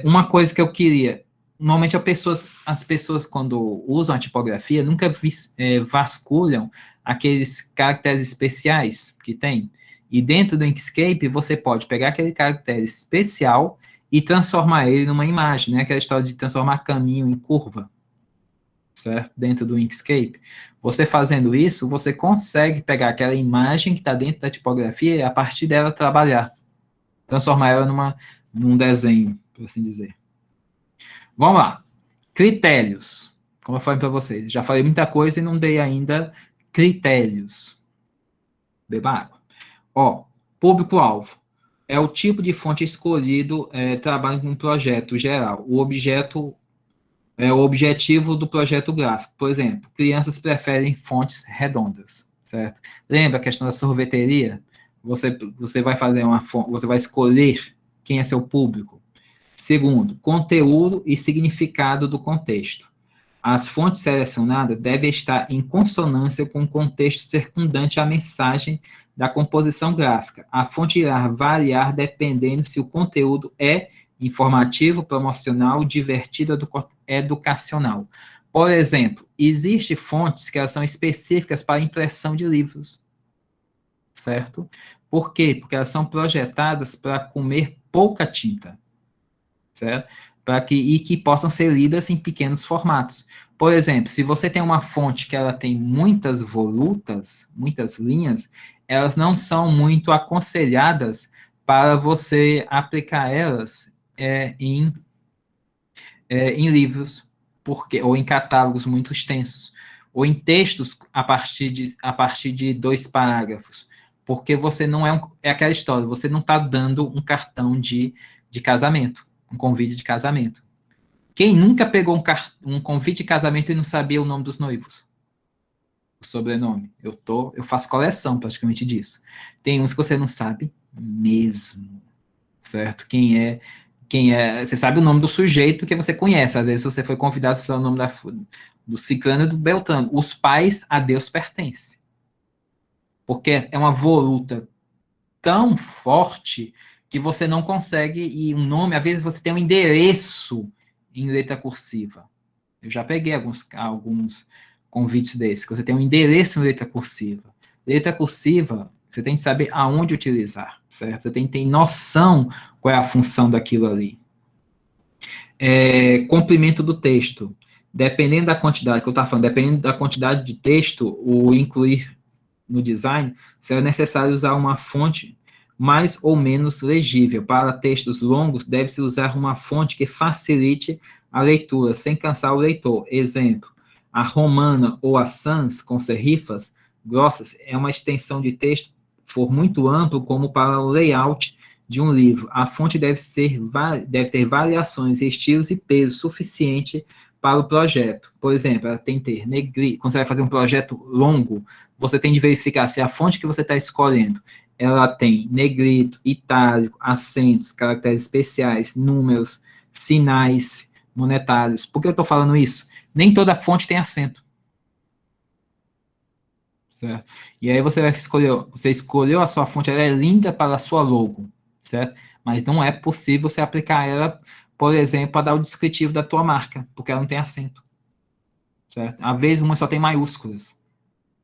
Uma coisa que eu queria, normalmente as pessoas quando usam a tipografia nunca vasculham aqueles caracteres especiais que tem. E dentro do Inkscape você pode pegar aquele caractere especial e transformar ele numa imagem, né? Aquela história de transformar caminho em curva, certo? Dentro do Inkscape. Você fazendo isso, você consegue pegar aquela imagem que está dentro da tipografia e a partir dela trabalhar. Transformar ela num desenho, por assim dizer. Vamos lá. Critérios. Como eu falei para vocês, já falei muita coisa e não dei ainda critérios. Beba água. Público-alvo. É o tipo de fonte escolhido, trabalha com um projeto geral. O objetivo do projeto gráfico. Por exemplo, crianças preferem fontes redondas, certo? Lembra a questão da sorveteria? Você vai fazer você vai escolher quem é seu público. Segundo, conteúdo e significado do contexto. As fontes selecionadas devem estar em consonância com o contexto circundante à mensagem da composição gráfica. A fonte irá variar dependendo se o conteúdo é informativo, promocional, divertido, educacional. Por exemplo, existem fontes que elas são específicas para impressão de livros, certo? Por quê? Porque elas são projetadas para comer pouca tinta, certo? E que possam ser lidas em pequenos formatos. Por exemplo, se você tem uma fonte que ela tem muitas volutas, muitas linhas, elas não são muito aconselhadas para você aplicar elas em livros, ou em catálogos muito extensos, ou em textos a partir de 2 parágrafos, porque você não é aquela história, você não está dando um cartão de casamento, um convite de casamento. Quem nunca pegou um convite de casamento e não sabia o nome dos noivos? O sobrenome. Eu faço coleção praticamente disso. Tem uns que você não sabe mesmo, certo? Você sabe o nome do sujeito que você conhece. Às vezes você foi convidado, você sabe o nome do ciclano e do beltrano. Os pais a Deus pertencem. Porque é uma voluta tão forte que você não consegue, e um nome, às vezes você tem um endereço em letra cursiva. Eu já peguei alguns convites desses, que você tem um endereço em letra cursiva. Letra cursiva, você tem que saber aonde utilizar, certo? Você tem que ter noção qual é a função daquilo ali. Comprimento do texto. Dependendo da quantidade, que eu estava falando, dependendo da quantidade de texto, o incluir no design, será necessário usar uma fonte mais ou menos legível. Para textos longos, deve-se usar uma fonte que facilite a leitura, sem cansar o leitor. Exemplo, a Romana ou a Sans, com serifas grossas, é uma extensão de texto, for muito amplo, como para o layout de um livro. A fonte deve ter variações, estilos e peso suficiente para o projeto. Por exemplo, ela tem que ter negrito. Quando você vai fazer um projeto longo, você tem de verificar se a fonte que você está escolhendo, ela tem negrito, itálico, acentos, caracteres especiais, números, sinais monetários. Por que eu estou falando isso? Nem toda fonte tem acento. Certo? E aí você escolheu a sua fonte, ela é linda para a sua logo, certo? Mas não é possível você aplicar ela, por exemplo, para dar o descritivo da tua marca, porque ela não tem acento, certo? Às vezes uma só tem maiúsculas,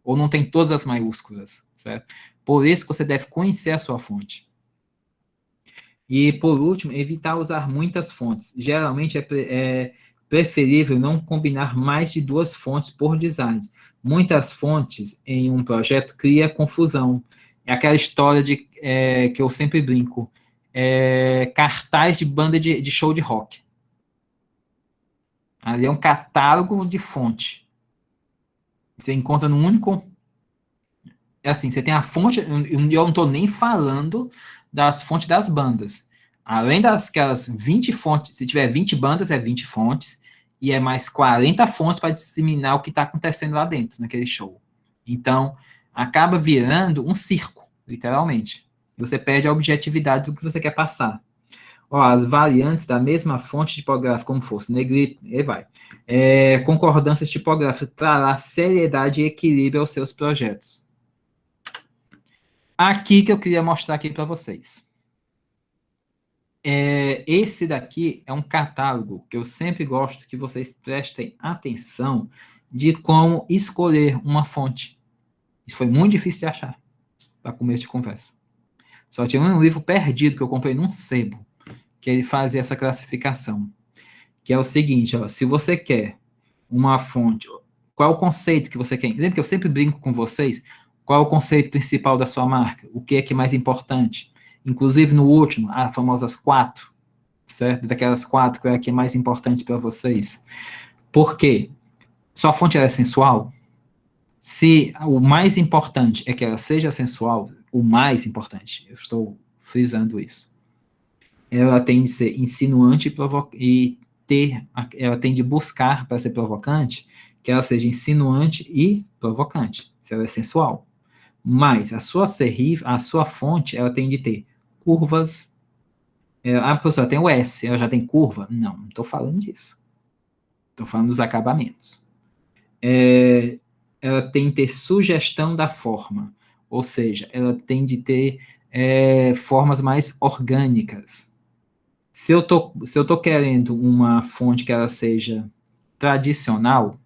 ou não tem todas as maiúsculas, certo? Por isso que você deve conhecer a sua fonte. E, por último, evitar usar muitas fontes. Geralmente é preferível não combinar mais de 2 fontes por design. Muitas fontes em um projeto cria confusão. É aquela história que eu sempre brinco. Cartaz de banda de show de rock. Ali é um catálogo de fonte. Você encontra num único... Assim, você tem a fonte... Eu não estou nem falando das fontes das bandas. Além aquelas 20 fontes, se tiver 20 bandas, é 20 fontes, e é mais 40 fontes para disseminar o que está acontecendo lá dentro, naquele show. Então, acaba virando um circo, literalmente. Você perde a objetividade do que você quer passar. Ó, as variantes da mesma fonte tipográfica, como fosse negrito, e vai. Concordâncias tipográficas trará seriedade e equilíbrio aos seus projetos. Aqui que eu queria mostrar aqui para vocês. Esse daqui é um catálogo que eu sempre gosto que vocês prestem atenção de como escolher uma fonte. Isso foi muito difícil de achar para começo de conversa. Só tinha um livro perdido que eu comprei num sebo, que ele fazia essa classificação. Que é o seguinte, ó, se você quer uma fonte, qual é o conceito que você quer? Lembra que eu sempre brinco com vocês? Qual é o conceito principal da sua marca? O que é mais importante? Inclusive no último, as famosas 4, certo? Daquelas 4, qual é a que é mais importante para vocês? Por quê? Sua fonte é sensual? Se o mais importante é que ela seja sensual, o mais importante, eu estou frisando isso, ela tem de ser insinuante ela tem de buscar para ser provocante, que ela seja insinuante e provocante, se ela é sensual. Mas a sua fonte, ela tem de ter curvas. A pessoa tem o S, ela já tem curva? Não estou falando disso. Estou falando dos acabamentos. Ela tem de ter sugestão da forma, ou seja, ela tem de ter formas mais orgânicas. Se eu tô querendo uma fonte que ela seja tradicional,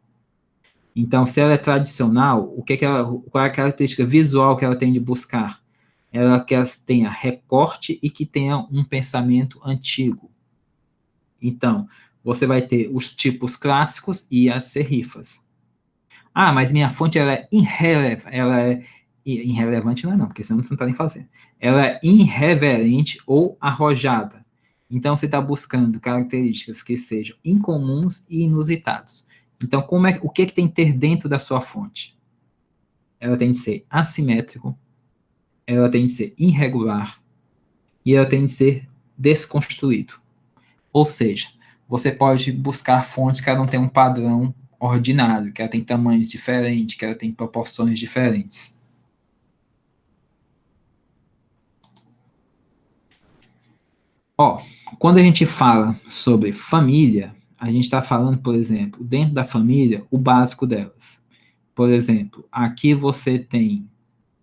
então, se ela é tradicional, qual é a característica visual que ela tem de buscar? Ela que ela tenha recorte e que tenha um pensamento antigo. Então, você vai ter os tipos clássicos e as serifas. Ah, mas minha fonte ela é irrelevante, não, porque senão você não está nem fazendo. Ela é irreverente ou arrojada. Então, você está buscando características que sejam incomuns e inusitados. Então, o que tem que ter dentro da sua fonte? Ela tem de ser assimétrico, ela tem de ser irregular e ela tem de ser desconstruído. Ou seja, você pode buscar fontes que ela não tem um padrão ordinário, que ela tem tamanhos diferentes, que ela tem proporções diferentes. Ó, quando a gente fala sobre família, a gente está falando, por exemplo, dentro da família, o básico delas. Por exemplo, aqui você tem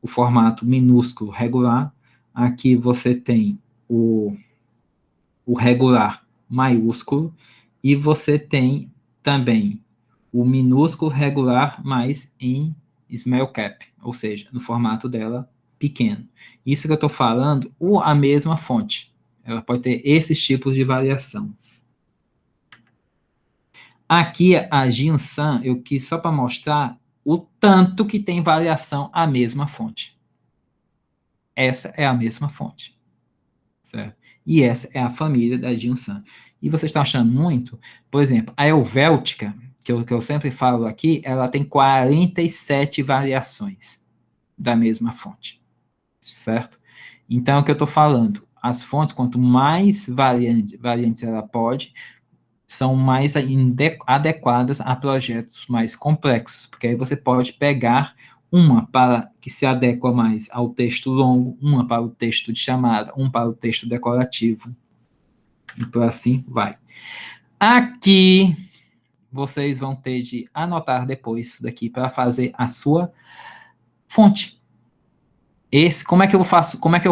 o formato minúsculo regular, aqui você tem o regular maiúsculo, e você tem também o minúsculo regular, mas em small cap, ou seja, no formato dela pequeno. Isso que eu estou falando, a mesma fonte. Ela pode ter esses tipos de variação. Aqui, a Jin-san, eu quis só para mostrar o tanto que tem variação a mesma fonte. Essa é a mesma fonte, certo? E essa é a família da Jin-san. E vocês estão achando muito? Por exemplo, a Helvética, que eu sempre falo aqui, ela tem 47 variações da mesma fonte, certo? Então, o que eu estou falando, as fontes, quanto mais variantes ela pode, são mais adequadas a projetos mais complexos, porque aí você pode pegar uma para que se adequa mais ao texto longo, uma para o texto de chamada, um para o texto decorativo, e por assim vai. Aqui, vocês vão ter de anotar depois isso daqui para fazer a sua fonte. Como é que eu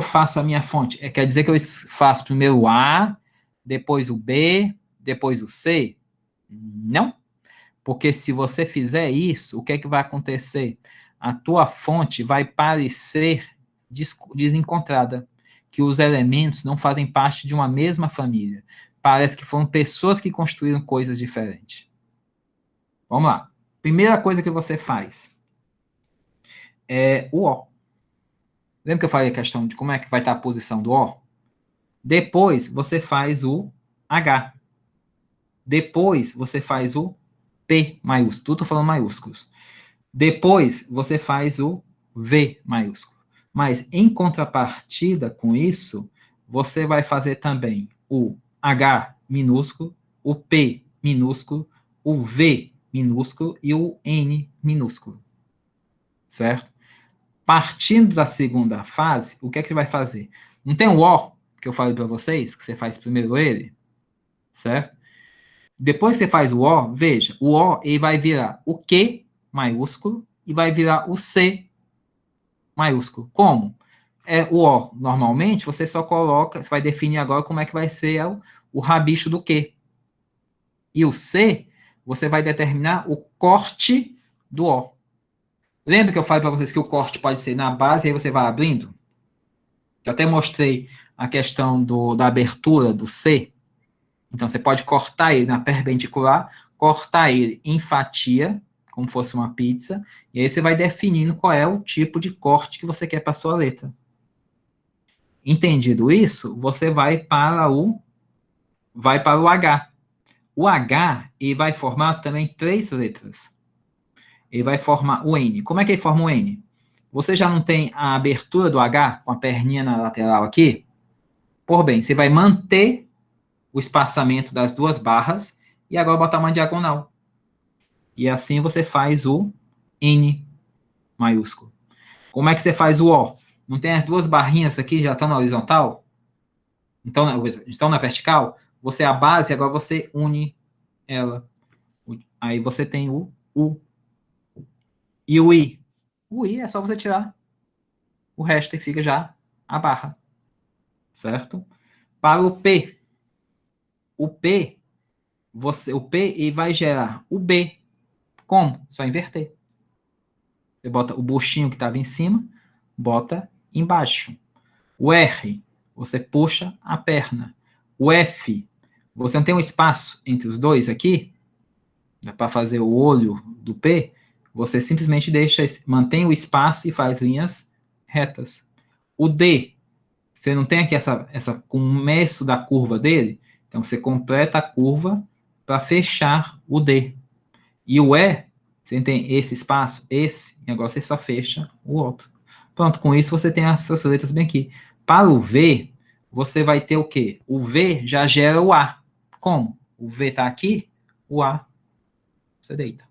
faço a minha fonte? Quer dizer que eu faço primeiro o A, depois o B, depois o C? Não. Porque se você fizer isso, o que é que vai acontecer? A tua fonte vai parecer desencontrada, que os elementos não fazem parte de uma mesma família. Parece que foram pessoas que construíram coisas diferentes. Vamos lá. Primeira coisa que você faz é o O. Lembra que eu falei a questão de como é que vai estar a posição do O? Depois, você faz o H. Depois, você faz o P maiúsculo. Tudo falando maiúsculos. Depois, você faz o V maiúsculo. Mas, em contrapartida com isso, você vai fazer também o H minúsculo, o P minúsculo, o V minúsculo e o N minúsculo. Certo? Partindo da segunda fase, o que é que você vai fazer? Não tem o O, que eu falei para vocês, que você faz primeiro ele, certo? Depois que você faz o O, veja, o O ele vai virar o Q maiúsculo e vai virar o C maiúsculo. Como? O O, normalmente, você só coloca, você vai definir agora como é que vai ser o rabicho do Q. E o C, você vai determinar o corte do O. Lembra que eu falei para vocês que o corte pode ser na base, e aí você vai abrindo? Eu até mostrei a questão da abertura do C. Então, você pode cortar ele na perpendicular, cortar ele em fatia, como fosse uma pizza, e aí você vai definindo qual é o tipo de corte que você quer para a sua letra. Entendido isso, você vai para o H. O H, ele vai formar também 3 letras. Ele vai formar o N. Como é que ele forma o N? Você já não tem a abertura do H, com a perninha na lateral aqui? Por bem, você vai manter o espaçamento das duas barras e agora botar uma diagonal. E assim você faz o N maiúsculo. Como é que você faz o O? Não tem as duas barrinhas aqui, já estão na horizontal? Então, estão na vertical? Você é a base, agora você une ela. Aí você tem o U. E o I? O I é só você tirar o resto e fica já a barra, certo? Para o P, o P e vai gerar o B. Como? Só inverter. Você bota o buchinho que estava em cima, bota embaixo. O R, você puxa a perna. O F, você não tem um espaço entre os dois aqui, para fazer o olho do P, você simplesmente mantém o espaço e faz linhas retas. O D, você não tem aqui essa começo da curva dele, então você completa a curva para fechar o D. E o E, você tem esse espaço, esse, e agora você só fecha o outro. Pronto, com isso você tem essas letras bem aqui. Para o V, você vai ter o quê? O V já gera o A. Como? O V está aqui, o A você deita.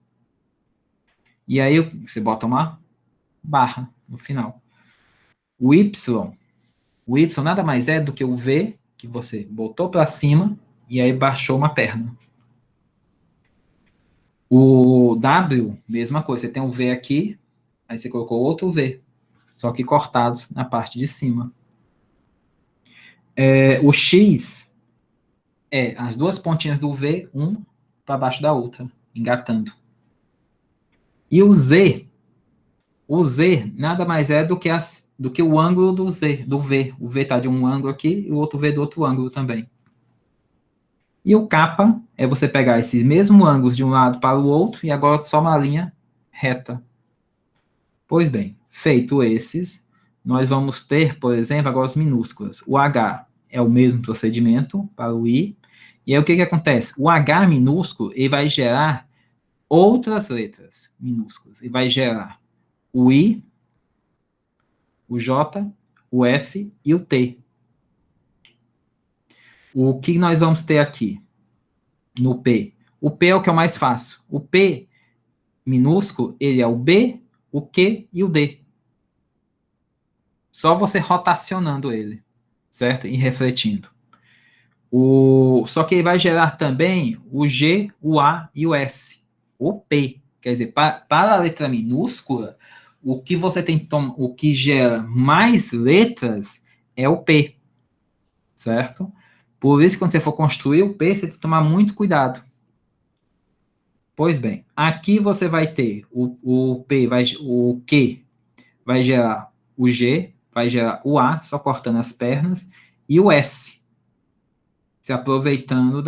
E aí você bota uma barra no final. O Y nada mais é do que o V que você botou para cima e aí baixou uma perna. O W, mesma coisa, você tem um V aqui, aí você colocou outro V, só que cortados na parte de cima. O X é as duas pontinhas do V, um para baixo da outra, engatando. E o Z nada mais é do que o ângulo do V. O V está de um ângulo aqui e o outro V do outro ângulo também. E o K é você pegar esses mesmos ângulos de um lado para o outro e agora só uma linha reta. Pois bem, feito esses, nós vamos ter, por exemplo, agora as minúsculas. O H é o mesmo procedimento para o I. E aí o que acontece? O H minúsculo ele vai gerar outras letras minúsculas. Ele vai gerar o I, o J, o F e o T. O que nós vamos ter aqui no P? O P é o que é o mais fácil. O P minúsculo, ele é o B, o Q e o D. Só você rotacionando ele, certo? E refletindo. Só que ele vai gerar também o G, o A e o S. O P. Quer dizer, para a letra minúscula, o que você tem o que gera mais letras é o P. Certo? Por isso, quando você for construir o P, você tem que tomar muito cuidado. Pois bem, aqui você vai ter o Q vai gerar o G, vai gerar o A, só cortando as pernas, e o S, se aproveitando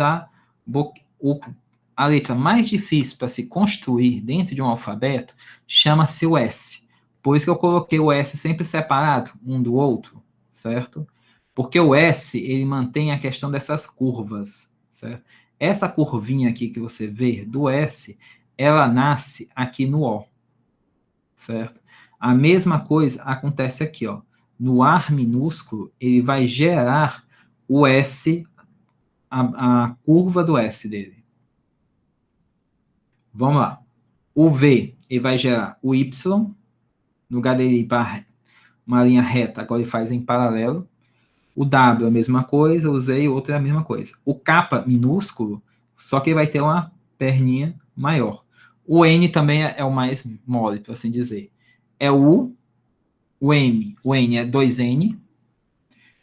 a letra mais difícil para se construir dentro de um alfabeto, chama-se o S. Por isso que eu coloquei o S sempre separado um do outro, certo? Porque o S, ele mantém a questão dessas curvas, certo? Essa curvinha aqui que você vê do S, ela nasce aqui no O, certo? A mesma coisa acontece aqui, ó. No ar minúsculo, ele vai gerar o S, a curva do S dele. Vamos lá. O V, ele vai gerar o Y, no lugar dele ir para uma linha reta, agora ele faz em paralelo. O W é a mesma coisa, o Z e o outro é a mesma coisa. O K minúsculo, só que ele vai ter uma perninha maior. O N também é o mais mole, por assim dizer. É o U, o M, o N é 2N,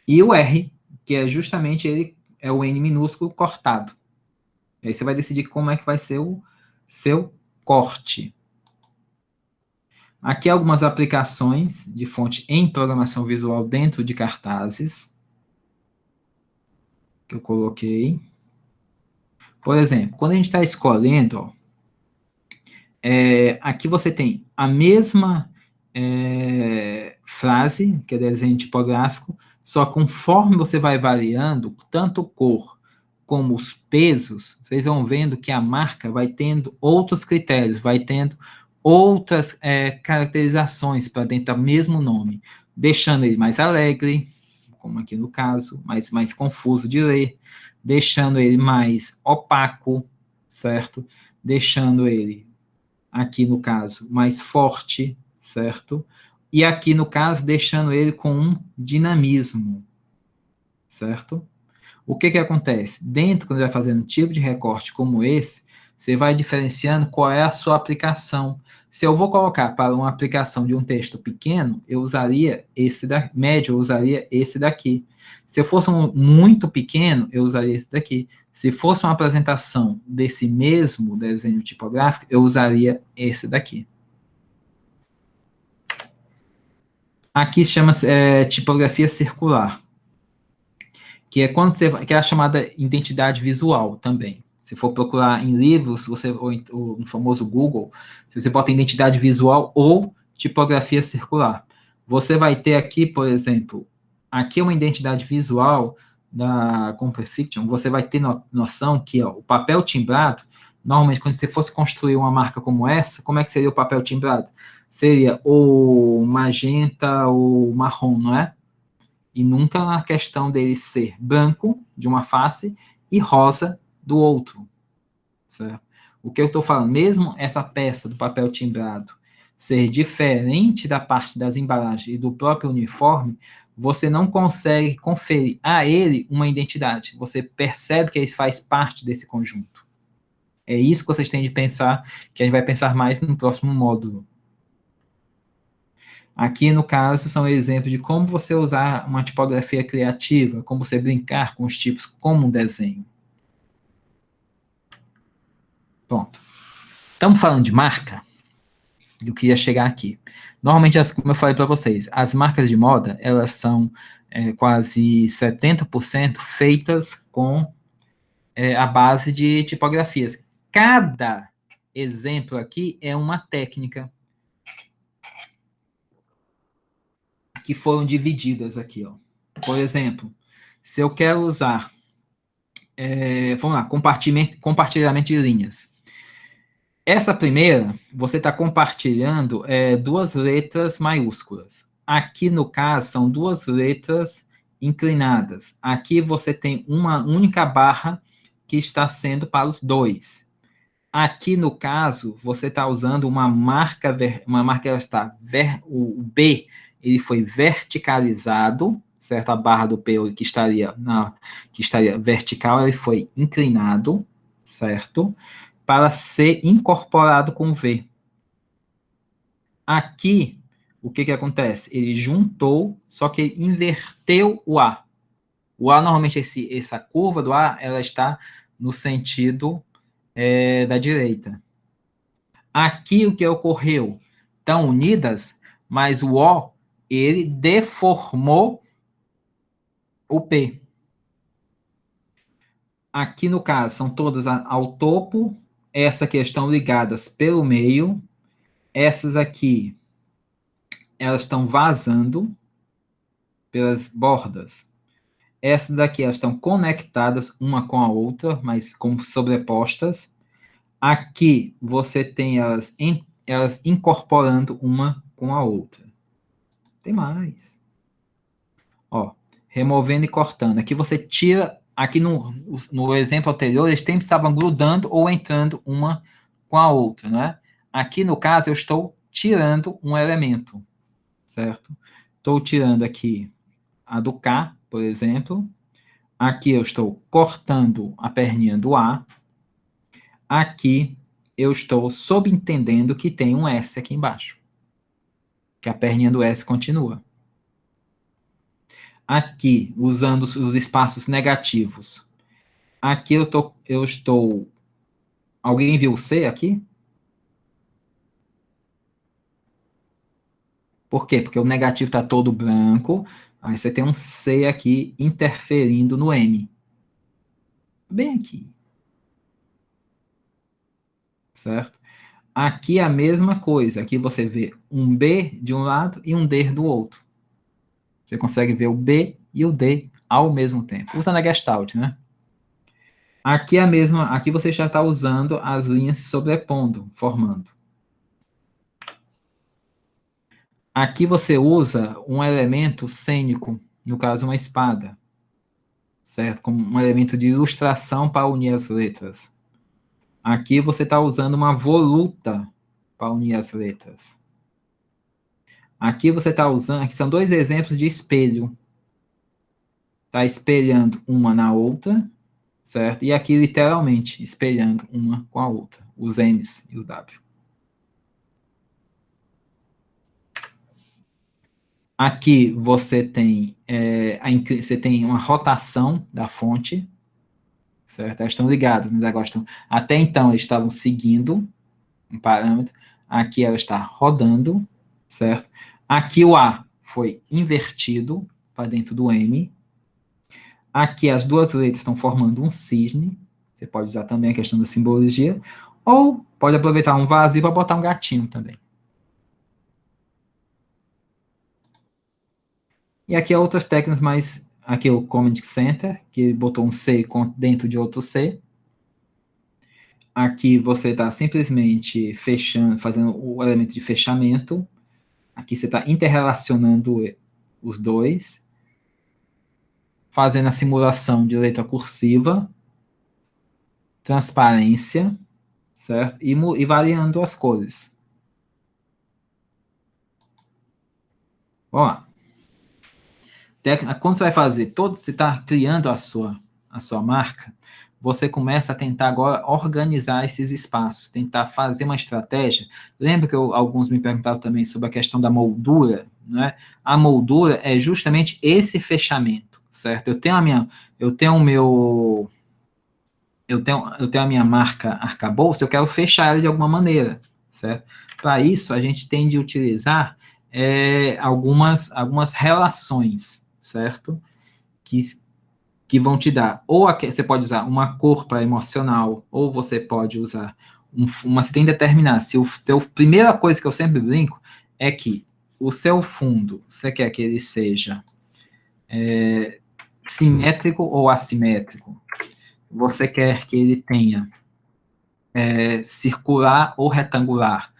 e o R, que é justamente ele, é o N minúsculo cortado. E aí você vai decidir como é que vai ser o seu corte. Aqui algumas aplicações de fonte em programação visual dentro de cartazes que eu coloquei. Por exemplo, quando a gente está escolhendo, ó, aqui você tem a mesma frase, que é desenho tipográfico, só conforme você vai variando, tanto cor como os pesos, vocês vão vendo que a marca vai tendo outros critérios, vai tendo outras caracterizações para dentro do mesmo nome, deixando ele mais alegre, como aqui no caso, mais confuso de ler, deixando ele mais opaco, certo? Deixando ele, aqui no caso, mais forte, certo? E aqui no caso, deixando ele com um dinamismo, certo? O que acontece? Dentro, quando vai fazendo um tipo de recorte como esse, Você vai diferenciando qual é a sua aplicação. Se eu vou colocar para uma aplicação de um texto pequeno, eu usaria esse da médio, eu usaria esse daqui. Se eu fosse um muito pequeno, eu usaria esse daqui. Se fosse uma apresentação desse mesmo desenho tipográfico, eu usaria esse daqui. Aqui se chama tipografia circular, que é quando que é a chamada identidade visual também. Se for procurar em livros, ou no famoso Google, você bota identidade visual ou tipografia circular. Você vai ter aqui, por exemplo, aqui é uma identidade visual da Comperfiction, você vai ter noção que ó, o papel timbrado, normalmente quando você fosse construir uma marca como essa, como é que seria o papel timbrado? Seria ou magenta ou marrom, não é? E nunca na questão dele ser branco de uma face e rosa do outro, certo? O que eu estou falando, mesmo essa peça do papel timbrado ser diferente da parte das embalagens e do próprio uniforme, você não consegue conferir a ele uma identidade. Você percebe que ele faz parte desse conjunto. É isso que vocês têm de pensar, que a gente vai pensar mais no próximo módulo. Aqui, no caso, são exemplos de como você usar uma tipografia criativa, como você brincar com os tipos como um desenho. Pronto. Estamos falando de marca? Eu queria chegar aqui. Normalmente, como eu falei para vocês, as marcas de moda, elas são quase 70% feitas com a base de tipografias. Cada exemplo aqui é uma técnica que foram divididas aqui, ó. Por exemplo, se eu quero usar, vamos lá, compartilhamento de linhas. Essa primeira, você está compartilhando duas letras maiúsculas. Aqui, no caso, são duas letras inclinadas. Aqui você tem uma única barra que está sendo para os dois. Aqui, no caso, você está usando uma marca, ela está, o B, ele foi verticalizado, certo? A barra do P que estaria vertical, ele foi inclinado, certo? Para ser incorporado com V. Aqui, o que acontece? Ele juntou, só que ele inverteu o A. O A, normalmente, essa curva do A, ela está no sentido da direita. Aqui, o que ocorreu? Estão unidas, mas o O, ele deformou o P. Aqui, no caso, são todas ao topo, essa aqui estão ligadas pelo meio, essas aqui, elas estão vazando pelas bordas. Essas daqui, elas estão conectadas uma com a outra, mas como sobrepostas. Aqui, você tem elas incorporando uma com a outra. Tem mais. Ó, removendo e cortando. Aqui você tira, aqui no exemplo anterior, eles sempre estavam grudando ou entrando uma com a outra, né? Aqui, no caso, eu estou tirando um elemento, certo? Estou tirando aqui a do K, por exemplo. Aqui eu estou cortando a perninha do A. Aqui eu estou subentendendo que tem um S aqui embaixo. Que a perninha do S continua. Aqui, usando os espaços negativos. Aqui eu estou... Alguém viu o C aqui? Por quê? Porque o negativo está todo branco, aí você tem um C aqui interferindo no M. Bem aqui. Certo? Aqui é a mesma coisa. Aqui você vê um B de um lado e um D do outro. Você consegue ver o B e o D ao mesmo tempo. Usando a Gestalt, né? Aqui é a mesma, aqui você já está usando as linhas se sobrepondo, formando. Aqui você usa um elemento cênico, no caso uma espada, certo? Como um elemento de ilustração para unir as letras. Aqui você está usando uma voluta para unir as letras. Aqui você está usando, aqui são dois exemplos de espelho. Está espelhando uma na outra. certo? E aqui, literalmente, espelhando uma com a outra, os N's e o W. Aqui você tem, você tem uma rotação da fonte, certo? Elas estão ligadas, mas agora estão... Até então, eles estavam seguindo um parâmetro. Aqui ela está rodando, certo? Aqui o A foi invertido para dentro do M. Aqui as duas letras estão formando um cisne. Você pode usar também a questão da simbologia. Ou pode aproveitar um vazio para botar um gatinho também. E aqui outras técnicas, mas aqui o Command Center, que botou um C dentro de outro C. Aqui você está simplesmente fechando, fazendo o elemento de fechamento. Aqui você está interrelacionando os dois, fazendo a simulação de letra cursiva, transparência, certo? E variando as cores. Vamos lá. Quando você vai fazer você está criando a sua marca, você começa a tentar agora organizar esses espaços, tentar fazer uma estratégia. Lembra que alguns me perguntaram também sobre a questão da moldura, né? A moldura é justamente esse fechamento, certo? Eu tenho a minha marca arcabouço, eu quero fechar ela de alguma maneira, certo? Para isso, a gente tem de utilizar algumas relações, certo? Que vão te dar, você pode usar uma cor para emocional, ou você pode usar você tem que determinar, primeira coisa que eu sempre brinco, é que o seu fundo, você quer que ele seja simétrico ou assimétrico? Você quer que ele tenha circular ou retangular?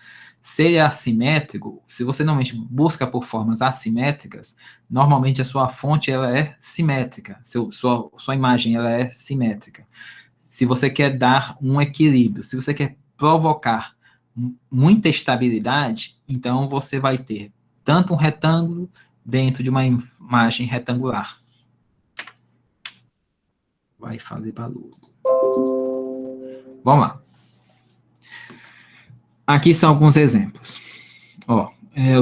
Se ele é assimétrico, se você normalmente busca por formas assimétricas, normalmente a sua fonte ela é simétrica, sua imagem ela é simétrica. Se você quer dar um equilíbrio, se você quer provocar muita estabilidade, então você vai ter tanto um retângulo dentro de uma imagem retangular. Vai fazer barulho. Vamos lá. Aqui são alguns exemplos. O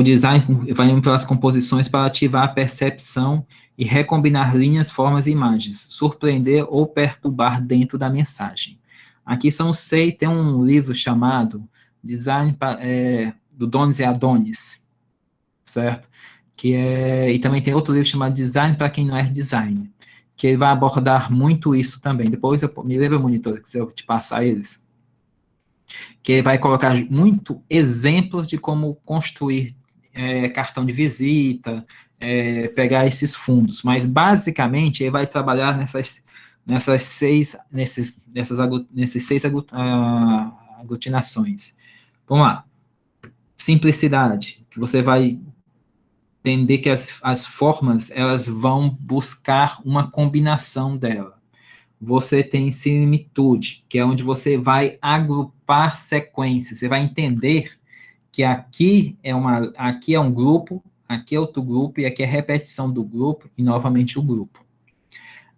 design vai pelas composições para ativar a percepção e recombinar linhas, formas e imagens, surpreender ou perturbar dentro da mensagem. Aqui são seis, tem um livro chamado Design do Donis e Adonis, certo? E também tem outro livro chamado Design para quem não é design, que ele vai abordar muito isso também. Depois me lembra, monitor, se eu te passar eles. Que ele vai colocar muito exemplos de como construir cartão de visita, pegar esses fundos, mas basicamente ele vai trabalhar nesses seis aglutinações. Vamos lá. Simplicidade, que você vai entender que as formas elas vão buscar uma combinação dela. Você tem similitude, que é onde você vai agrupar sequências. Você vai entender que aqui é um grupo, aqui é outro grupo, e aqui é a repetição do grupo, e novamente o grupo.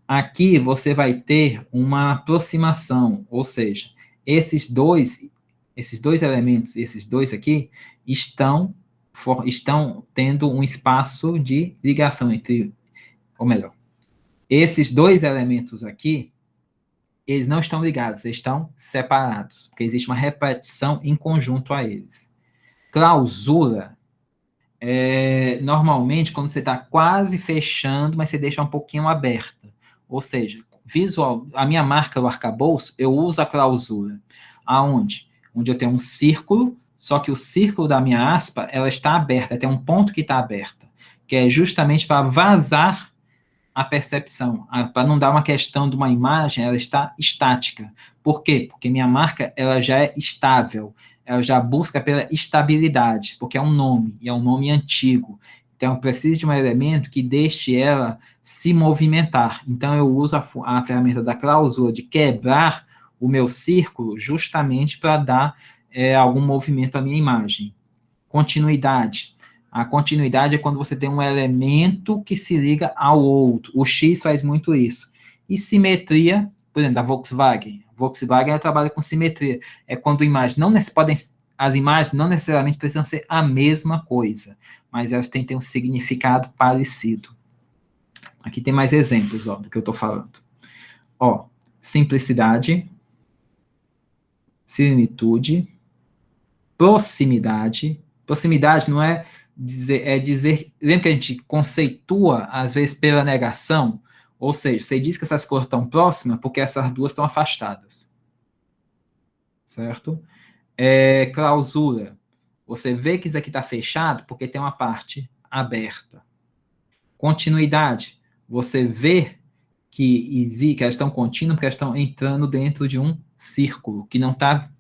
Aqui você vai ter uma aproximação, ou seja, esses dois elementos, esses dois aqui, estão tendo um espaço de ligação entre, ou melhor, esses dois elementos aqui, eles não estão ligados, eles estão separados, porque existe uma repetição em conjunto a eles. Clausura, normalmente, quando você está quase fechando, mas você deixa um pouquinho aberta. Ou seja, a minha marca, o arcabouço, eu uso a clausura. Aonde? Onde eu tenho um círculo, só que o círculo da minha aspa, ela está aberta, tem um ponto que está aberta, que é justamente para vazar a percepção, para não dar uma questão de uma imagem, ela está estática. Por quê? Porque minha marca, ela já é estável, ela já busca pela estabilidade, porque é um nome, e é um nome antigo. Então, eu preciso de um elemento que deixe ela se movimentar. Então, eu uso a ferramenta da clausura de quebrar o meu círculo justamente para dar algum movimento à minha imagem. Continuidade. A continuidade é quando você tem um elemento que se liga ao outro. O X faz muito isso. E simetria por exemplo, da Volkswagen. Volkswagen ela trabalha com simetria. É quando imagens não podem, as imagens não necessariamente precisam ser a mesma coisa, mas elas têm que ter um significado parecido. Aqui tem mais exemplos, ó, do que eu estou falando. Ó, simplicidade, similitude, proximidade. Proximidade não é dizer, lembra que a gente conceitua, às vezes, pela negação? Ou seja, você diz que essas cores estão próximas porque essas duas estão afastadas. Certo? Clausura. Você vê que isso aqui está fechado porque tem uma parte aberta. Continuidade. Você vê que elas estão contínuas porque elas estão entrando dentro de um círculo que não está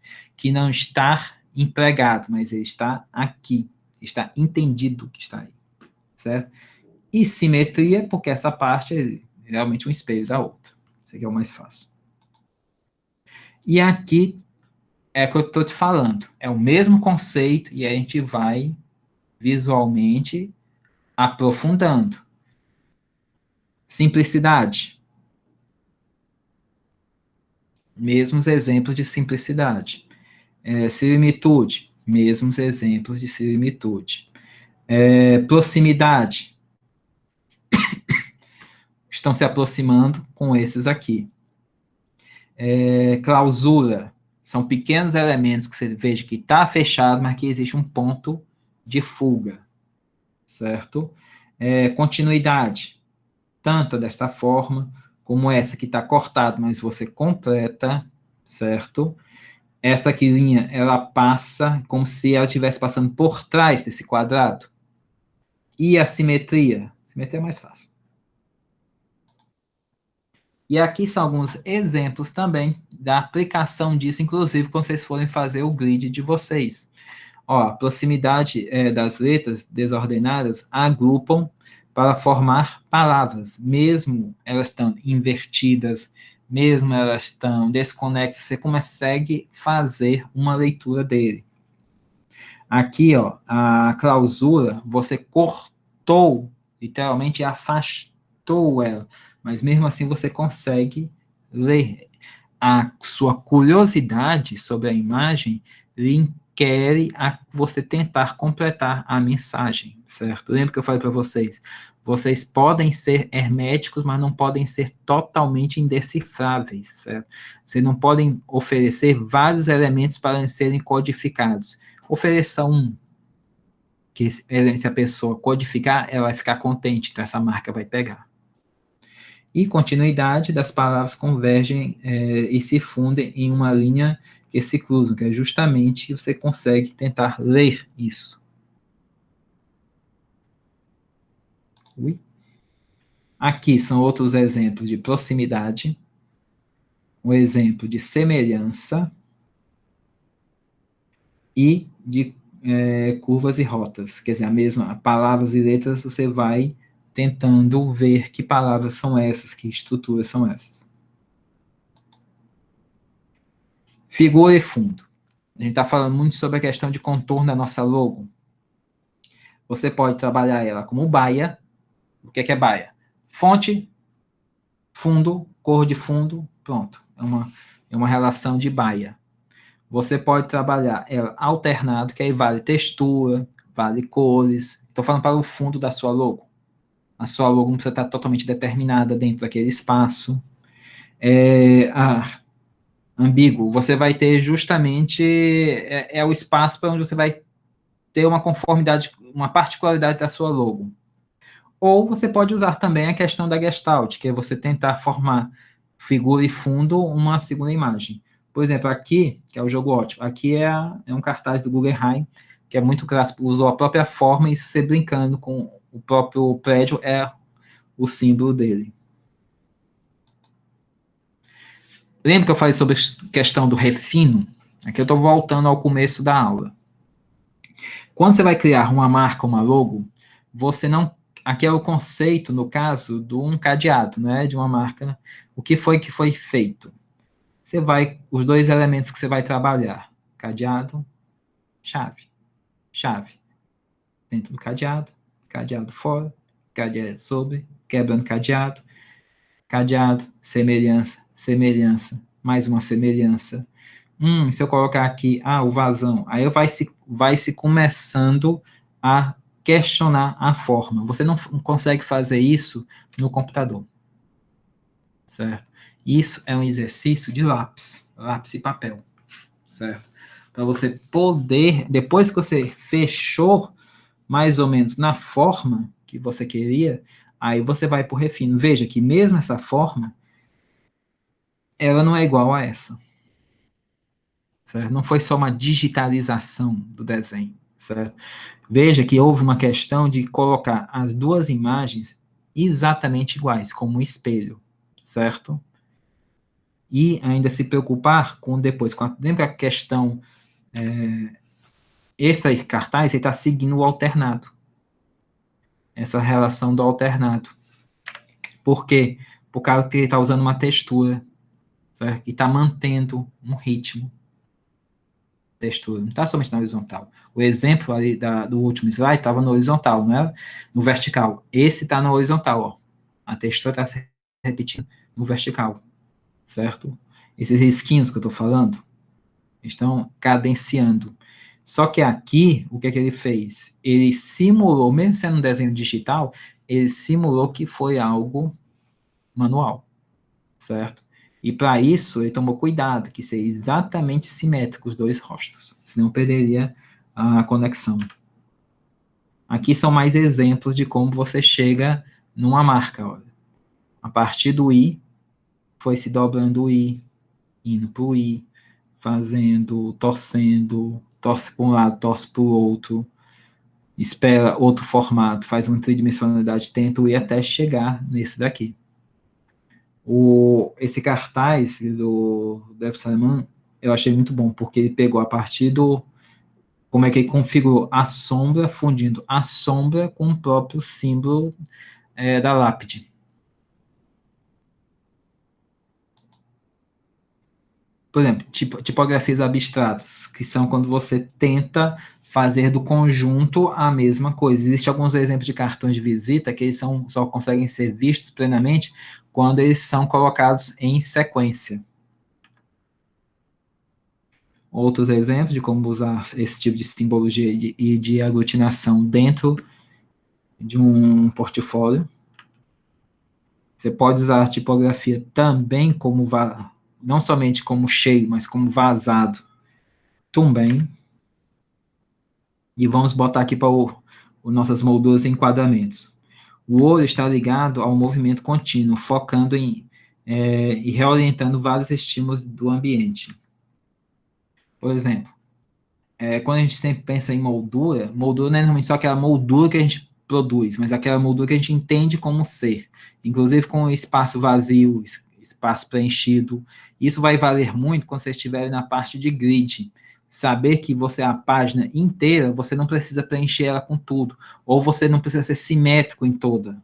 empregado, mas ele está aqui. Está entendido que está aí. Certo? E simetria, porque essa parte é realmente um espelho da outra. Esse aqui é o mais fácil. E aqui é o que eu estou te falando. É o mesmo conceito e a gente vai visualmente aprofundando. Simplicidade. Mesmos exemplos de simplicidade. Similitude. Mesmos exemplos de similitude. Proximidade. Estão se aproximando com esses aqui. Clausura. São pequenos elementos que você veja que está fechado, mas que existe um ponto de fuga. Certo? Continuidade. Tanto desta forma, como essa que está cortada, mas você completa, certo? Essa aqui linha, ela passa como se ela estivesse passando por trás desse quadrado. E a simetria? Simetria é mais fácil. E aqui são alguns exemplos também da aplicação disso, inclusive quando vocês forem fazer o grid de vocês. Ó, a proximidade das letras desordenadas agrupam para formar palavras, mesmo elas estão invertidas, mesmo elas estão desconexas, você consegue fazer uma leitura dele. Aqui, ó, a clausura, você cortou, literalmente afastou ela, mas mesmo assim você consegue ler. A sua curiosidade sobre a imagem lhe quer a você tentar completar a mensagem, certo? Lembra que eu falei para vocês? Vocês podem ser herméticos, mas não podem ser totalmente indecifráveis, certo? Vocês não podem oferecer vários elementos para serem codificados. Ofereça um, que se a pessoa codificar, ela vai ficar contente, então essa marca vai pegar. E continuidade das palavras convergem e se fundem em uma linha que se cruzam, que é justamente você consegue tentar ler isso. Ui. Aqui são outros exemplos de proximidade, um exemplo de semelhança e de curvas e rotas. Quer dizer, a mesma palavras e letras você vai tentando ver que palavras são essas, que estruturas são essas. Figura e fundo. A gente está falando muito sobre a questão de contorno da nossa logo. Você pode trabalhar ela como baia. O que é baia? Fonte, fundo, cor de fundo, pronto. É uma relação de baia. Você pode trabalhar ela alternado, que aí vale textura, vale cores. Estou falando para o fundo da sua logo. A sua logo não precisa estar totalmente determinada dentro daquele espaço. Ambíguo, você vai ter justamente o espaço para onde você vai ter uma conformidade, uma particularidade da sua logo. Ou você pode usar também a questão da Gestalt, que é você tentar formar figura e fundo uma segunda imagem. Por exemplo, aqui, que é o jogo ótimo, aqui é um cartaz do Guggenheim, que é muito clássico, usou a própria forma e se você brincando com o próprio prédio, é o símbolo dele. Lembra que eu falei sobre a questão do refino? Aqui eu estou voltando ao começo da aula. Quando você vai criar uma marca, uma logo, você não... Aqui é o conceito, no caso, de um cadeado, né? De uma marca. O que foi feito? Os dois elementos que você vai trabalhar. Cadeado, chave. Chave. Dentro do cadeado, cadeado fora, cadeado sobre, quebrando cadeado. cadeado, semelhança, semelhança, mais uma semelhança. Se eu colocar aqui, o vazão, aí vai se começando a questionar a forma. Você não consegue fazer isso no computador, certo? Isso é um exercício de lápis e papel, certo? Para você poder, depois que você fechou mais ou menos na forma que você queria, aí você vai para o refino. Veja que mesmo essa forma, ela não é igual a essa, certo? Não foi só uma digitalização do desenho, certo? Veja que houve uma questão de colocar as duas imagens exatamente iguais, como um espelho, certo? E ainda se preocupar com depois, lembra a questão, esse cartaz está seguindo o alternado, essa relação do alternado. Por quê? Por causa que ele está usando uma textura, certo? E está mantendo um ritmo, textura, não está somente na horizontal. O exemplo ali do último slide estava no horizontal, não é? No vertical. Esse está na horizontal, ó. A textura está se repetindo no vertical, certo? Esses risquinhos que eu estou falando estão cadenciando. Só que aqui, o que é que ele fez? Ele simulou, mesmo sendo um desenho digital, ele simulou que foi algo manual, certo? E para isso, ele tomou cuidado, que seja exatamente simétrico os dois rostos, senão perderia a conexão. Aqui são mais exemplos de como você chega numa marca, olha. A partir do I, foi se dobrando o I, indo para o I, fazendo, torcendo, torce para um lado, torce para o outro, espera outro formato, faz uma tridimensionalidade, tenta ir até chegar nesse daqui. Esse cartaz do Deb Salaman, eu achei muito bom, porque ele pegou a partir do, como é que ele configurou a sombra, fundindo a sombra com o próprio símbolo da lápide. Por exemplo, tipografias abstratas, que são quando você tenta fazer do conjunto a mesma coisa. Existem alguns exemplos de cartões de visita que eles só conseguem ser vistos plenamente quando eles são colocados em sequência. Outros exemplos de como usar esse tipo de simbologia e de aglutinação dentro de um portfólio. Você pode usar a tipografia também como, não somente como cheio, mas como vazado também. E vamos botar aqui para nossas molduras e enquadramentos. O olho está ligado ao movimento contínuo, focando e reorientando vários estímulos do ambiente. Por exemplo, quando a gente sempre pensa em moldura não é normalmente só aquela moldura que a gente produz, mas aquela moldura que a gente entende como ser, inclusive com espaço vazio, espaço preenchido. Isso vai valer muito quando vocês estiverem na parte de grid. Saber que você, a página inteira, você não precisa preencher ela com tudo, ou você não precisa ser simétrico em toda.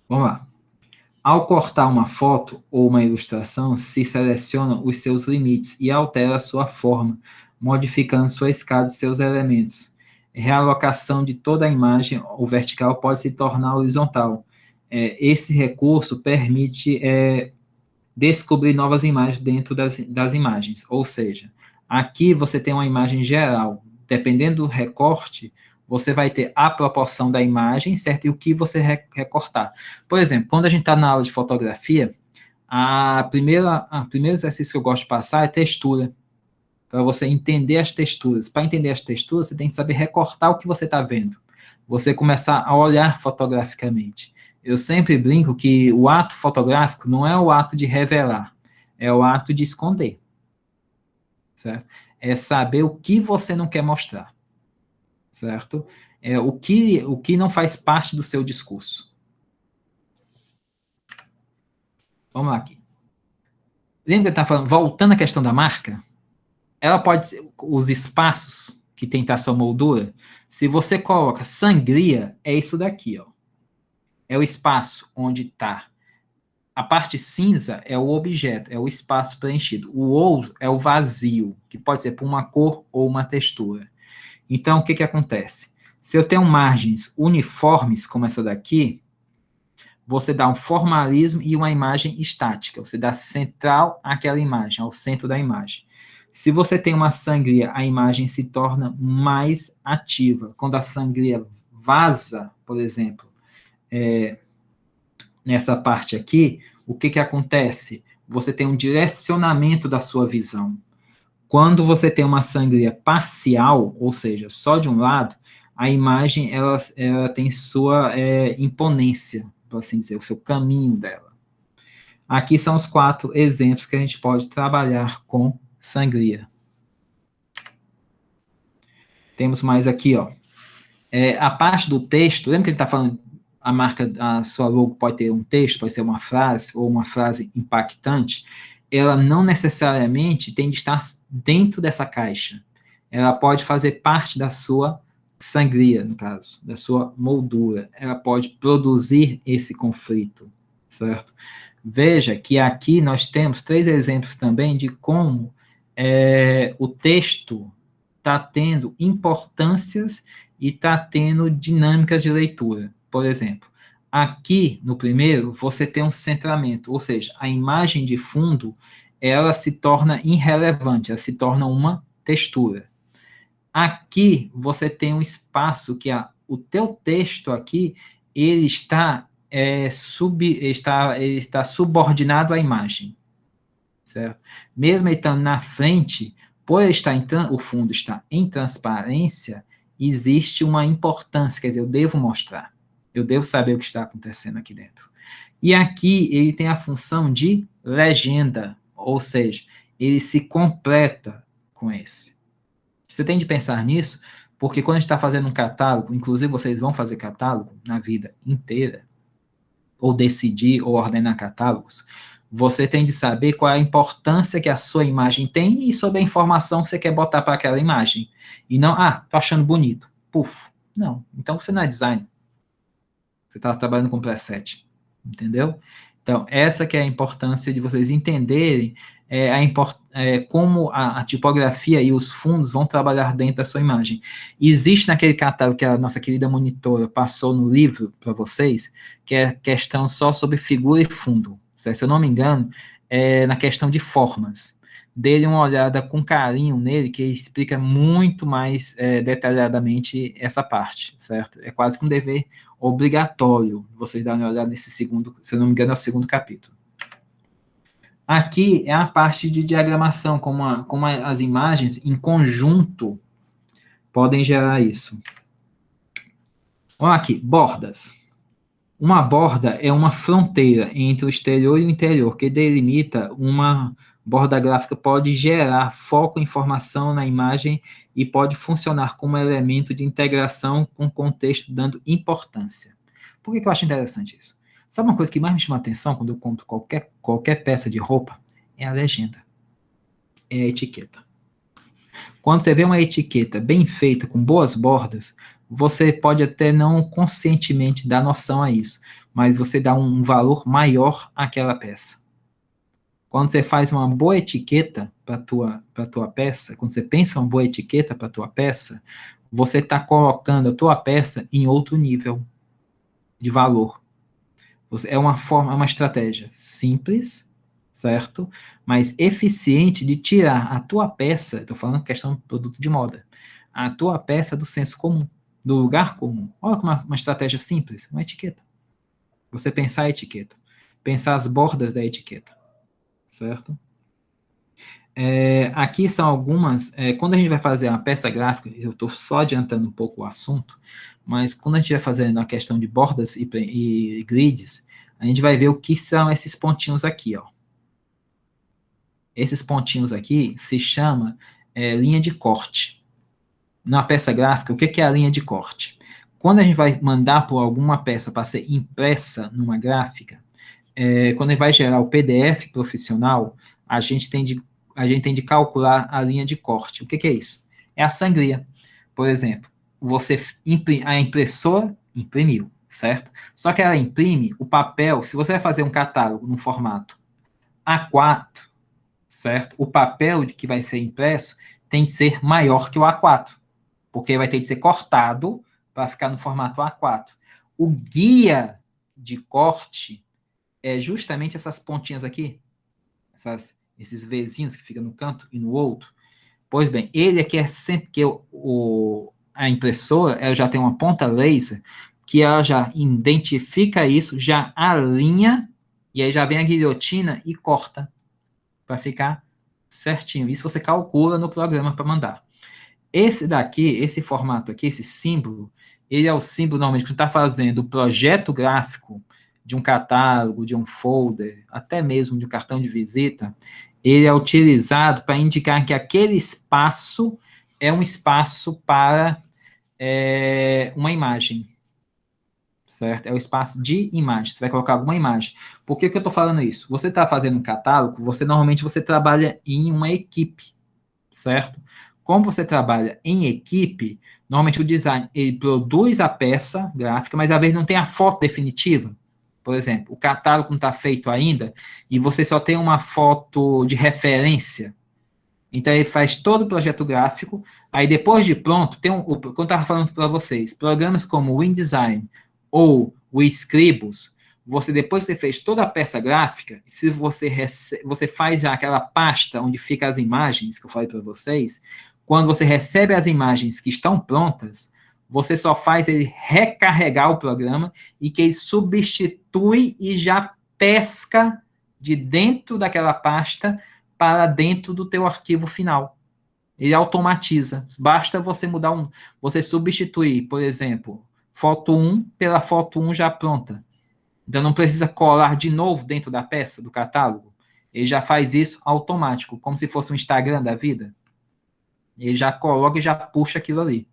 Vamos lá. Ao cortar uma foto ou uma ilustração, se seleciona os seus limites e altera a sua forma, modificando sua escala de seus elementos. Realocação de toda a imagem, o vertical pode se tornar horizontal. Esse recurso permite descobrir novas imagens dentro das imagens, ou seja, aqui você tem uma imagem geral. Dependendo do recorte, você vai ter a proporção da imagem, certo? E o que você recortar. Por exemplo, quando a gente está na aula de fotografia, o primeiro exercício que eu gosto de passar é textura, para você entender as texturas. Para entender as texturas, você tem que saber recortar o que você está vendo. Você começar a olhar fotograficamente. Eu sempre brinco que o ato fotográfico não é o ato de revelar, é o ato de esconder, certo? É saber o que você não quer mostrar, certo? O que não faz parte do seu discurso. Vamos lá aqui. Lembra que eu estava falando, voltando à questão da marca? Ela pode ser, os espaços que tem a sua moldura, se você coloca sangria, é isso daqui, ó. É o espaço onde está. A parte cinza é o objeto, é o espaço preenchido. O ouro é o vazio, que pode ser por uma cor ou uma textura. Então, o que acontece? Se eu tenho margens uniformes, como essa daqui, você dá um formalismo e uma imagem estática. Você dá central àquela imagem, ao centro da imagem. Se você tem uma sangria, a imagem se torna mais ativa. Quando a sangria vaza, por exemplo, nessa parte aqui, o que acontece? Você tem um direcionamento da sua visão. Quando você tem uma sangria parcial, ou seja, só de um lado, a imagem ela tem sua imponência, por assim dizer, o seu caminho dela. Aqui são os 4 exemplos que a gente pode trabalhar com sangria. Temos mais aqui, ó. A parte do texto, lembra que ele está falando, a sua logo pode ter um texto, pode ser uma frase, ou uma frase impactante, ela não necessariamente tem de estar dentro dessa caixa. Ela pode fazer parte da sua sangria, no caso, da sua moldura. Ela pode produzir esse conflito, certo? Veja que aqui nós temos 3 exemplos também de como o texto está tendo importâncias e está tendo dinâmicas de leitura. Por exemplo, aqui no primeiro, você tem um centramento, ou seja, a imagem de fundo, ela se torna irrelevante, ela se torna uma textura. Aqui, você tem um espaço que o teu texto aqui, ele está, ele está subordinado à imagem, certo? Mesmo ele estando na frente, por estar o fundo está em transparência, existe uma importância, quer dizer, eu devo mostrar, eu devo saber o que está acontecendo aqui dentro. E aqui ele tem a função de legenda, ou seja, ele se completa com esse. Você tem de pensar nisso, porque quando a gente está fazendo um catálogo, inclusive vocês vão fazer catálogo na vida inteira, ou decidir ou ordenar catálogos, você tem de saber qual é a importância que a sua imagem tem e sobre a informação que você quer botar para aquela imagem. E não, tô achando bonito. Puf. Não. Então você não é design. Você está trabalhando com preset. Entendeu? Então, essa que é a importância de vocês entenderem como a tipografia e os fundos vão trabalhar dentro da sua imagem. Existe naquele catálogo que a nossa querida monitora passou no livro para vocês, que é questão só sobre figura e fundo. Certo? Se eu não me engano, na questão de formas. Dê uma olhada com carinho nele, que ele explica muito mais detalhadamente essa parte, certo? É quase que um dever obrigatório vocês darem uma olhada nesse segundo, se eu não me engano, é o segundo capítulo. Aqui é a parte de diagramação, como as imagens em conjunto podem gerar isso. Olha aqui, bordas. Uma borda é uma fronteira entre o exterior e o interior, que delimita uma borda gráfica, pode gerar foco e informação na imagem e pode funcionar como elemento de integração com o contexto, dando importância. Por que eu acho interessante isso? Sabe uma coisa que mais me chama a atenção quando eu compro qualquer peça de roupa? É a legenda. É a etiqueta. Quando você vê uma etiqueta bem feita, com boas bordas, você pode até não conscientemente dar noção a isso, mas você dá um valor maior àquela peça. Quando você faz uma boa etiqueta para a tua peça, quando você pensa uma boa etiqueta para a tua peça, você está colocando a tua peça em outro nível de valor. É uma estratégia simples, certo? Mas eficiente de tirar a tua peça, estou falando questão de produto de moda, a tua peça do senso comum, do lugar comum. Olha como uma estratégia simples, uma etiqueta. Você pensar a etiqueta, pensar as bordas da etiqueta, certo? Aqui são algumas, quando a gente vai fazer uma peça gráfica, eu estou só adiantando um pouco o assunto, mas quando a gente vai fazendo a questão de bordas e grids, a gente vai ver o que são esses pontinhos aqui, ó. Esses pontinhos aqui se chama linha de corte. Na peça gráfica, o que é a linha de corte? Quando a gente vai mandar por alguma peça para ser impressa numa gráfica, quando a gente vai gerar o PDF profissional, a gente tem de calcular a linha de corte. O que é isso? É a sangria. Por exemplo, a impressora imprimiu, certo? Só que ela imprime o papel, se você vai fazer um catálogo no formato A4, certo? O papel que vai ser impresso tem que ser maior que o A4, porque vai ter de ser cortado para ficar no formato A4. O guia de corte é justamente essas pontinhas aqui, esses Vzinhos que ficam no canto e no outro. Pois bem, ele aqui é sempre que a impressora ela já tem uma ponta laser que ela já identifica isso, já alinha, e aí já vem a guilhotina e corta para ficar certinho. Isso você calcula no programa para mandar. Esse daqui, esse formato aqui, esse símbolo, ele é o símbolo normalmente que você está fazendo o projeto gráfico de um catálogo, de um folder, até mesmo de um cartão de visita. Ele é utilizado para indicar que aquele espaço é um espaço para uma imagem, certo? É o espaço de imagem. Você vai colocar alguma imagem. Por que eu estou falando isso? Você está fazendo um catálogo, normalmente você trabalha em uma equipe, certo? Como você trabalha em equipe, normalmente o design, ele produz a peça gráfica, mas às vezes não tem a foto definitiva. Por exemplo, o catálogo não está feito ainda e você só tem uma foto de referência. Então, ele faz todo o projeto gráfico, aí depois de pronto, quando eu estava falando para vocês, programas como o InDesign ou o Scribus, depois que você fez toda a peça gráfica, se você faz já aquela pasta onde ficam as imagens que eu falei para vocês, quando você recebe as imagens que estão prontas, você só faz ele recarregar o programa e que ele substitui e já pesca de dentro daquela pasta para dentro do teu arquivo final. Ele automatiza. Basta você você substituir, por exemplo, foto 1 pela foto 1 já pronta. Então não precisa colar de novo dentro da peça, do catálogo. Ele já faz isso automático, como se fosse um Instagram da vida. Ele já coloca e já puxa aquilo ali.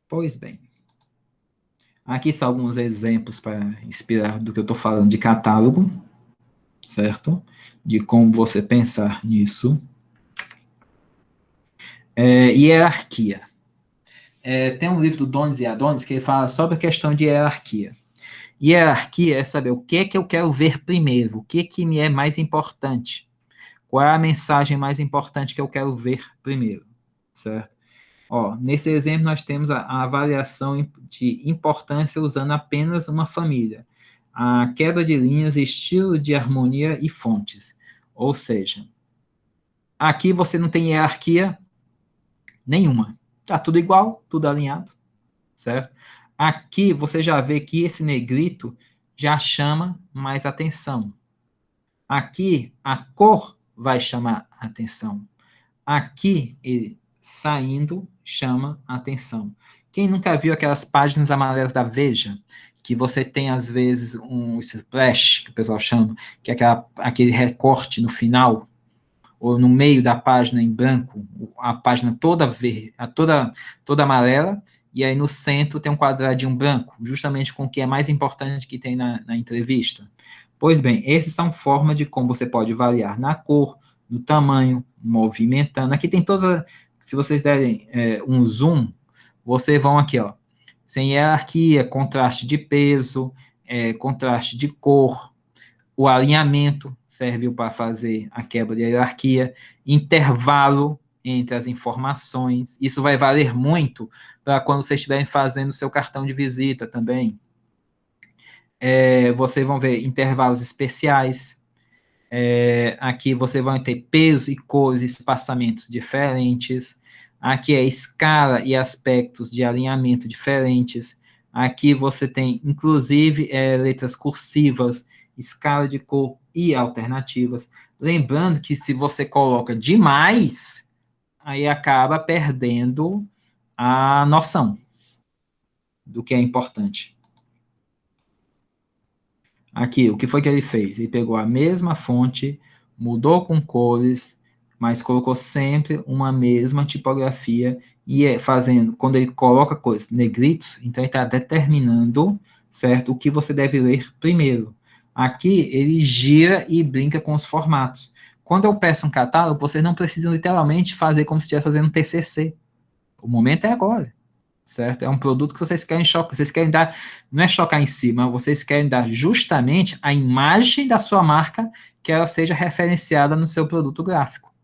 Pois bem. Aqui são alguns exemplos para inspirar do que eu estou falando de catálogo, certo? De como você pensar nisso. Hierarquia. Tem um livro do Donis e Adonis que ele fala sobre a questão de hierarquia. Hierarquia é saber o que é que eu quero ver primeiro, o que me é mais importante, qual é a mensagem mais importante que eu quero ver primeiro, certo? Nesse exemplo, nós temos a avaliação de importância usando apenas uma família, a quebra de linhas, estilo de harmonia e fontes. Ou seja, aqui você não tem hierarquia nenhuma. Está tudo igual, tudo alinhado, certo? Aqui você já vê que esse negrito já chama mais atenção. Aqui a cor vai chamar atenção. Aqui ele saindo chama atenção. Quem nunca viu aquelas páginas amarelas da Veja, que você tem às vezes um splash, que o pessoal chama, que é aquele recorte no final, ou no meio da página em branco, a página toda verde, toda amarela, e aí no centro tem um quadradinho branco, justamente com o que é mais importante que tem na entrevista. Pois bem, essas são formas de como você pode variar na cor, no tamanho, movimentando. Aqui tem todas, se vocês derem um zoom, vocês vão aqui, ó, sem hierarquia, contraste de peso, contraste de cor, o alinhamento serviu para fazer a quebra de hierarquia, intervalo entre as informações, isso vai valer muito para quando vocês estiverem fazendo o seu cartão de visita também. Vocês vão ver intervalos especiais, aqui você vai ter peso e cores, espaçamentos diferentes, aqui é escala e aspectos de alinhamento diferentes, aqui você tem, inclusive, letras cursivas, escala de cor e alternativas. Lembrando que se você coloca demais, aí acaba perdendo a noção do que é importante. Aqui, o que foi que ele fez? Ele pegou a mesma fonte, mudou com cores, mas colocou sempre uma mesma tipografia e fazendo, quando ele coloca coisas, negritos, então ele está determinando, certo, o que você deve ler primeiro. Aqui, ele gira e brinca com os formatos. Quando eu peço um catálogo, vocês não precisam literalmente fazer como se estivesse fazendo um TCC. O momento é agora, certo? É um produto que vocês querem chocar, vocês querem dar, não é chocar em si, mas vocês querem dar justamente a imagem da sua marca que ela seja referenciada no seu produto gráfico.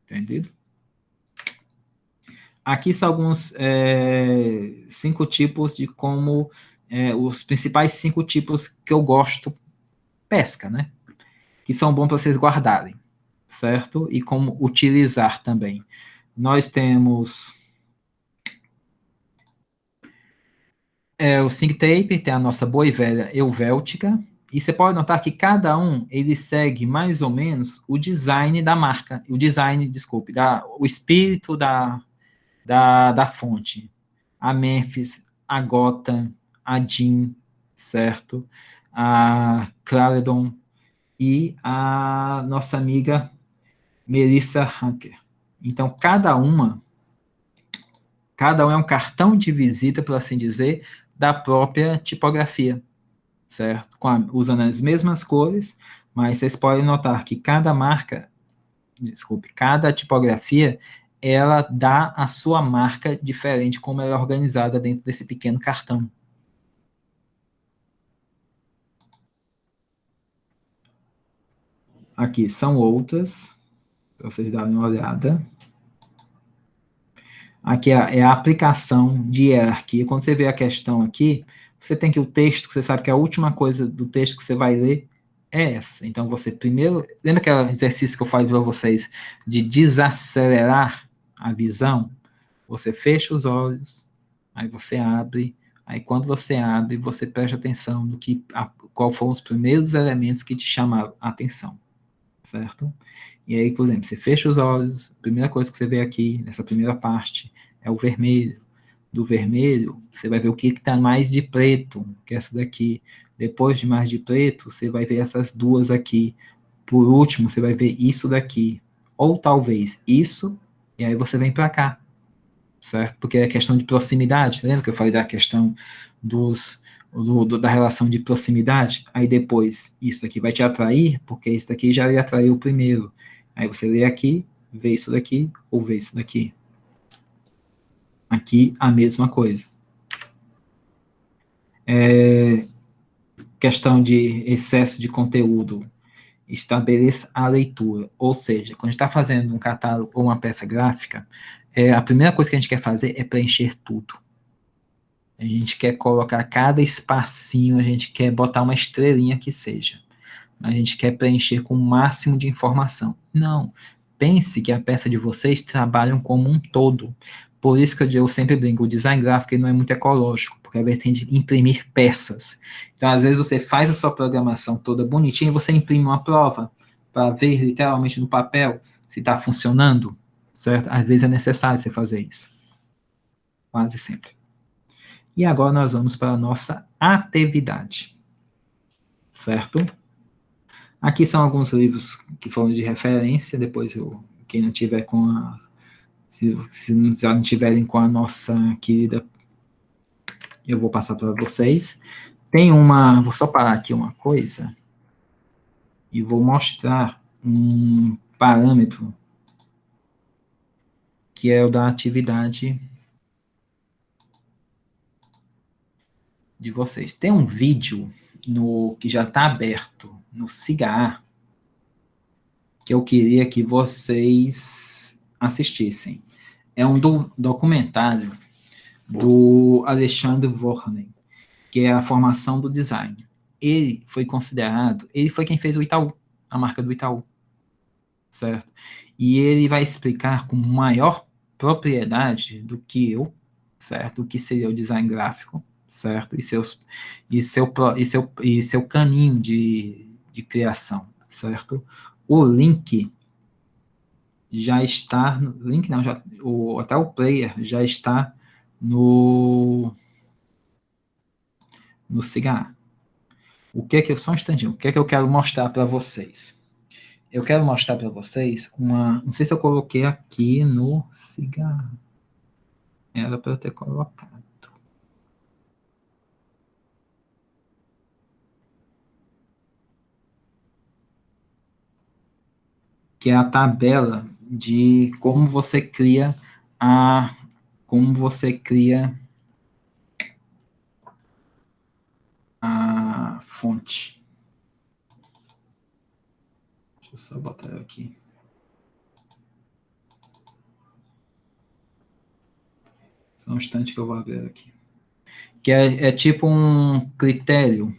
Entendido? Aqui são alguns 5 tipos de como os principais 5 tipos que eu gosto pesca, né? Que são bons para vocês guardarem, certo? E como utilizar também. Nós temos o Sync Tape, tem a nossa boa e velha Euvéltica, e você pode notar que cada um, ele segue mais ou menos o design da marca, o design, desculpe, o espírito da fonte. A Memphis, a Gotham, a Jean, certo? A Clarendon e a nossa amiga Melissa Hunker. Então, cada um é um cartão de visita, por assim dizer, da própria tipografia, certo? Usando as mesmas cores, mas vocês podem notar que cada tipografia, ela dá a sua marca diferente, como ela é organizada dentro desse pequeno cartão. Aqui são outras, para vocês darem uma olhada. Aqui é a aplicação de hierarquia. Quando você vê a questão aqui, você tem que o texto, você sabe que a última coisa do texto que você vai ler é essa. Então, você primeiro... Lembra aquele exercício que eu falei para vocês de desacelerar a visão? Você fecha os olhos, aí você abre, aí quando você abre, você presta atenção no qual foram os primeiros elementos que te chamaram a atenção, certo? E aí, por exemplo, você fecha os olhos, a primeira coisa que você vê aqui, nessa primeira parte, é o vermelho. Do vermelho, você vai ver o que está mais de preto, que é essa daqui. Depois de mais de preto, você vai ver essas duas aqui. Por último, você vai ver isso daqui. Ou talvez isso, e aí você vem para cá, certo? Porque é questão de proximidade. Lembra que eu falei da questão da relação de proximidade? Aí depois, isso daqui vai te atrair, porque isso daqui já lhe atraiu primeiro. Aí você lê aqui, vê isso daqui, ou vê isso daqui. Aqui, a mesma coisa. Questão de excesso de conteúdo. Estabeleça a leitura. Ou seja, quando a gente está fazendo um catálogo ou uma peça gráfica, a primeira coisa que a gente quer fazer é preencher tudo. A gente quer colocar cada espacinho, a gente quer botar uma estrelinha que seja. A gente quer preencher com o máximo de informação. Não. Pense que a peça de vocês trabalham como um todo. Por isso que eu sempre brinco, o design gráfico não é muito ecológico, porque a vertente de imprimir peças. Então, às vezes, você faz a sua programação toda bonitinha e você imprime uma prova para ver literalmente no papel se está funcionando, certo? Às vezes é necessário você fazer isso. Quase sempre. E agora nós vamos para a nossa atividade, certo? Aqui são alguns livros que foram de referência, depois quem não tiver com se já não tiverem com a nossa querida, eu vou passar para vocês. Vou só parar aqui uma coisa, e vou mostrar um parâmetro, que é o da atividade de vocês. Tem um vídeo que já está aberto no Cigar, que eu queria que vocês assistissem. É um documentário do Alexandre Vornen, que é a formação do design. Ele foi quem fez o Itaú, a marca do Itaú, certo? E ele vai explicar com maior propriedade do que eu, certo? O que seria o design gráfico, certo? E seu caminho de criação, certo? O link já está, link não, até o player já está no cigarro. Só um instantinho, o que é que eu quero mostrar para vocês? Eu quero mostrar para vocês não sei se eu coloquei aqui no cigarro. Era para eu ter colocado. Que é a tabela de como você cria a fonte. Deixa eu só botar aqui. Só um instante que eu vou abrir aqui. Que é tipo um critério.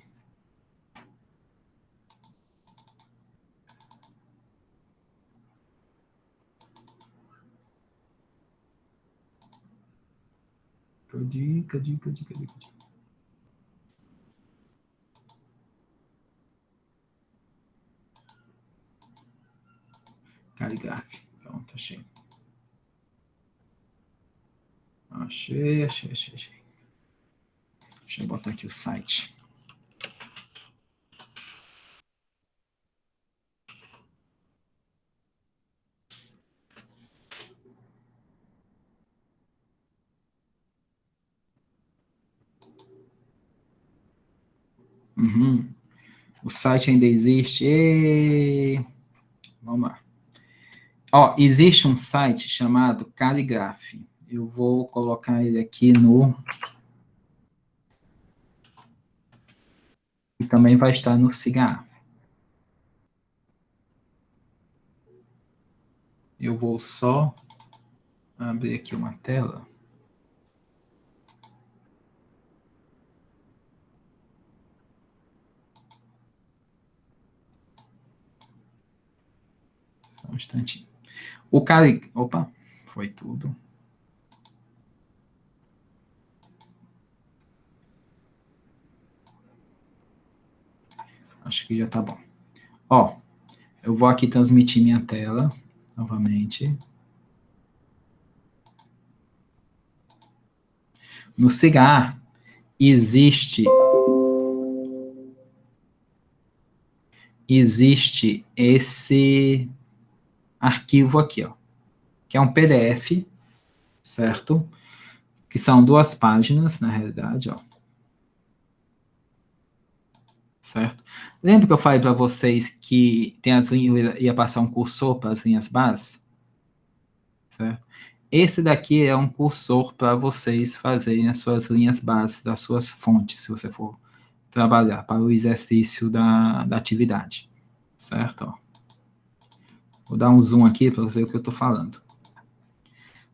Cadê? Caligraph. Pronto, achei. Achei. Deixa eu botar aqui o site. Uhum. O site ainda existe. Vamos lá. Ó, existe um site chamado Caligraph. Eu vou colocar ele aqui no... E também vai estar no Cigar. Eu vou só abrir aqui uma tela. Só um instantinho. O Cali... Opa, foi tudo. Acho que já tá bom. Ó, eu vou aqui transmitir minha tela novamente. No Cigar existe esse arquivo aqui, ó, que é um PDF, certo? Que são 2 páginas, na realidade, ó. Certo? Lembra que eu falei para vocês que tem as linhas, ia passar um cursor para as linhas bases? Certo? Esse daqui é um cursor para vocês fazerem as suas linhas bases das suas fontes, se você for trabalhar para o exercício da atividade. Certo? Ó. Vou dar um zoom aqui para você ver o que eu estou falando.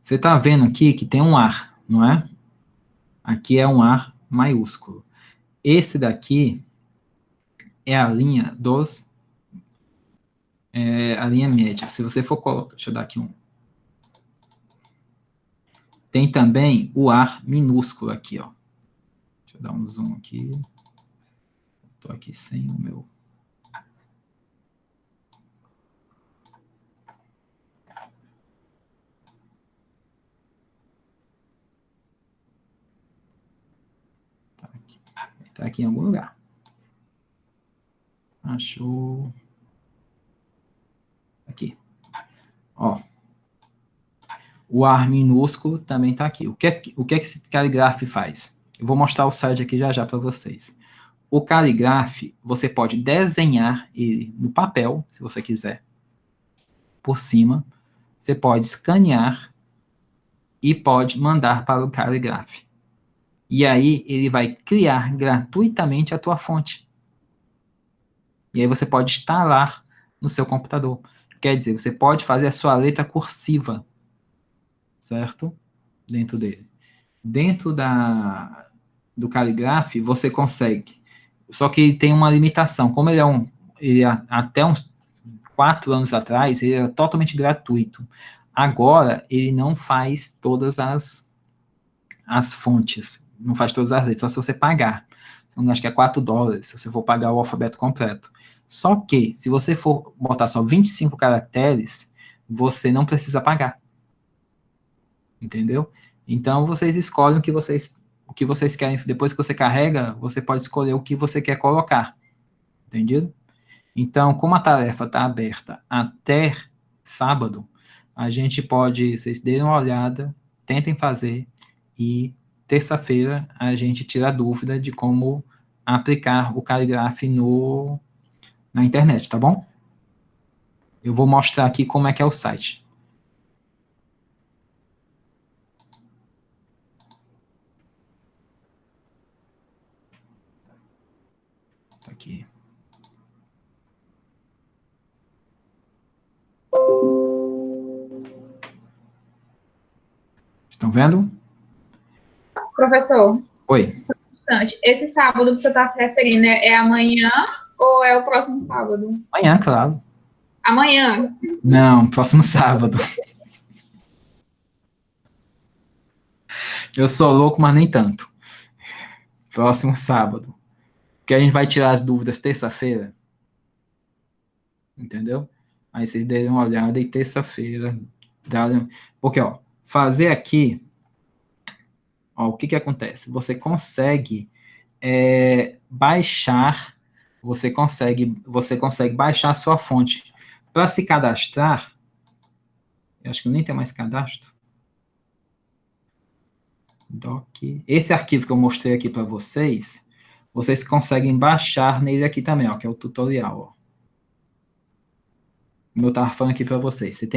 Você está vendo aqui que tem um ar, não é? Aqui é um ar maiúsculo. Esse daqui é a linha a linha média. Se você for colocar, deixa eu dar aqui um. Tem também o ar minúsculo aqui, ó. Deixa eu dar um zoom aqui. Estou aqui sem o meu. Tá aqui em algum lugar. Achou. Aqui. Ó. O ar minúsculo também está aqui. O que é que esse Caligraph faz? Eu vou mostrar o site aqui já para vocês. O Caligraph, você pode desenhar ele no papel, se você quiser, por cima. Você pode escanear e pode mandar para o Caligraph. E aí ele vai criar gratuitamente a tua fonte. E aí você pode instalar no seu computador. Quer dizer, você pode fazer a sua letra cursiva, certo? Dentro dele. Dentro do Caligraph, você consegue. Só que ele tem uma limitação. Como até uns 4 anos atrás, ele era totalmente gratuito. Agora, ele não faz todas as fontes. Não faz todas as letras, só se você pagar. Então, acho que é $4, se você for pagar o alfabeto completo. Só que, se você for botar só 25 caracteres, você não precisa pagar. Entendeu? Então, vocês escolhem o que vocês querem. Depois que você carrega, você pode escolher o que você quer colocar. Entendido? Então, como a tarefa está aberta até sábado, a gente pode, vocês deem uma olhada, tentem fazer, e terça-feira a gente tira a dúvida de como aplicar o Caligraph na internet, tá bom? Eu vou mostrar aqui como é que é o site. Tá aqui. Estão vendo? Professor, Oi. só um instante. Esse sábado que você está se referindo é amanhã ou é o próximo sábado? Amanhã, claro. Amanhã? Não, próximo sábado. Eu sou louco, mas nem tanto. Próximo sábado. Porque a gente vai tirar as dúvidas terça-feira. Entendeu? Aí vocês derem uma olhada e terça-feira. Porque, ó, fazer aqui. Ó, o que que acontece? Você consegue baixar. Você consegue baixar a sua fonte. Para se cadastrar. Eu acho que nem tem mais cadastro. Doc. Esse arquivo que eu mostrei aqui para vocês, vocês conseguem baixar nele aqui também, ó, que é o tutorial, ó. Como eu estava falando aqui para vocês. Você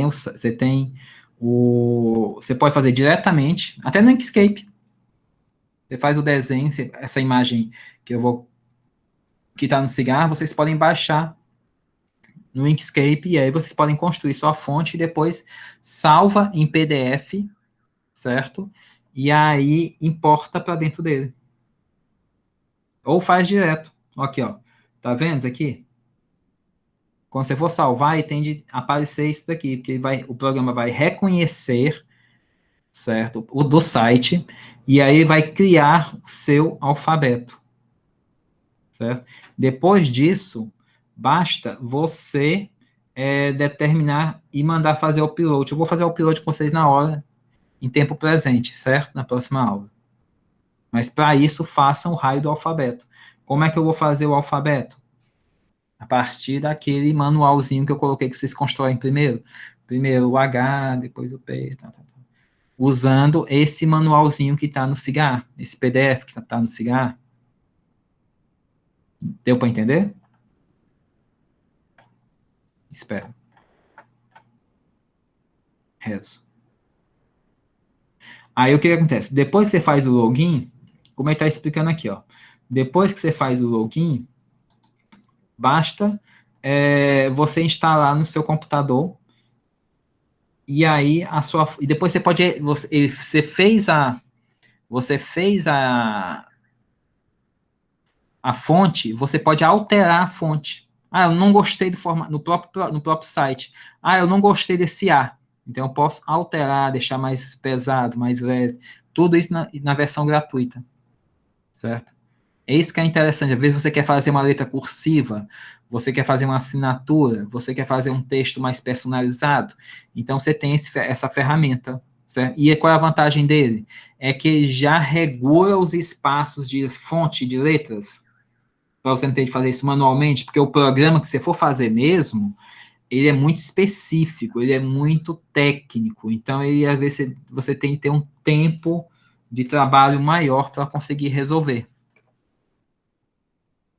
pode fazer diretamente, até no Inkscape. Você faz o desenho, essa imagem que está no cigarro, vocês podem baixar no Inkscape, e aí vocês podem construir sua fonte e depois salva em PDF, certo? E aí importa para dentro dele. Ou faz direto. Aqui, ó. Tá vendo isso aqui? Quando você for salvar, ele tem de aparecer isso daqui, porque o programa vai reconhecer, certo? O do site, e aí vai criar o seu alfabeto, certo? Depois disso, basta você determinar e mandar fazer o upload. Eu vou fazer o upload com vocês na hora, em tempo presente, certo? Na próxima aula. Mas para isso, façam o raio do alfabeto. Como é que eu vou fazer o alfabeto? A partir daquele manualzinho que eu coloquei que vocês constroem primeiro. Primeiro o H, depois o P, tá. Usando esse manualzinho que está no cigarro, esse PDF que está no cigarro. Deu para entender? Espero. Rezo. Aí o que acontece? Depois que você faz o login, como ele está explicando aqui, ó. Depois que você faz o login, basta você instalar no seu computador. E aí e depois você fez a fonte, você pode alterar a fonte. Ah, eu não gostei do formato no próprio site. Ah, eu não gostei desse A. Então eu posso alterar, deixar mais pesado, mais leve. Tudo isso na versão gratuita. Certo? É isso que é interessante. Às vezes você quer fazer uma letra cursiva, você quer fazer uma assinatura, você quer fazer um texto mais personalizado. Então você tem essa ferramenta. Certo? E qual é a vantagem dele? É que ele já regula os espaços de fonte de letras, para você não ter que fazer isso manualmente, porque o programa que você for fazer mesmo, ele é muito específico, ele é muito técnico. Então, às vezes, você tem que ter um tempo de trabalho maior para conseguir resolver.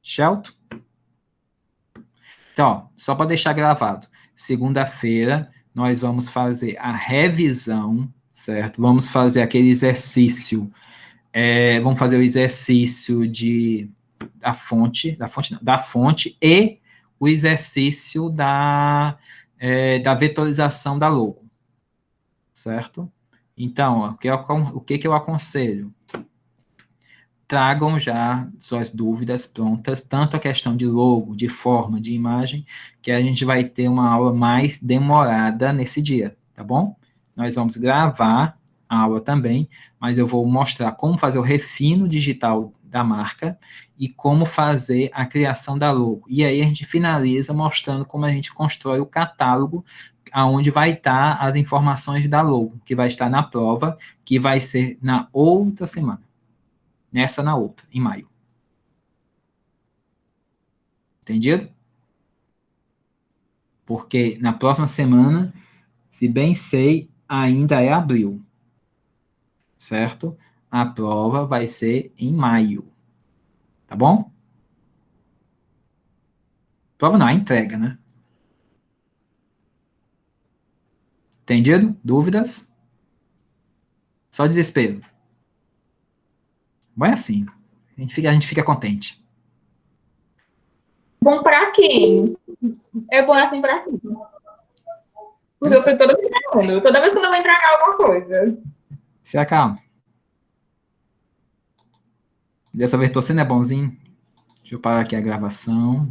Certo? Então, ó, só para deixar gravado, segunda-feira nós vamos fazer a revisão, certo? Vamos fazer aquele exercício, vamos fazer o exercício da fonte e o exercício da vetorização da logo, certo? Então, ó, o que eu aconselho? Tragam já suas dúvidas prontas, tanto a questão de logo, de forma, de imagem, que a gente vai ter uma aula mais demorada nesse dia, tá bom? Nós vamos gravar a aula também, mas eu vou mostrar como fazer o refino digital da marca e como fazer a criação da logo. E aí a gente finaliza mostrando como a gente constrói o catálogo, aonde vai estar as informações da logo, que vai estar na prova, que vai ser na outra semana. Nessa na outra, em maio. Entendido? Porque na próxima semana, se bem sei, ainda é abril. Certo? A prova vai ser em maio. Tá bom? Prova não, a entrega, né? Entendido? Dúvidas? Só desespero. Vai assim. A gente fica contente. Bom pra quem? É bom assim pra quem? Porque eu fico toda vez que eu vou entregar alguma coisa. Se acalma. Dessa vez tô sendo é bonzinho. Deixa eu parar aqui a gravação.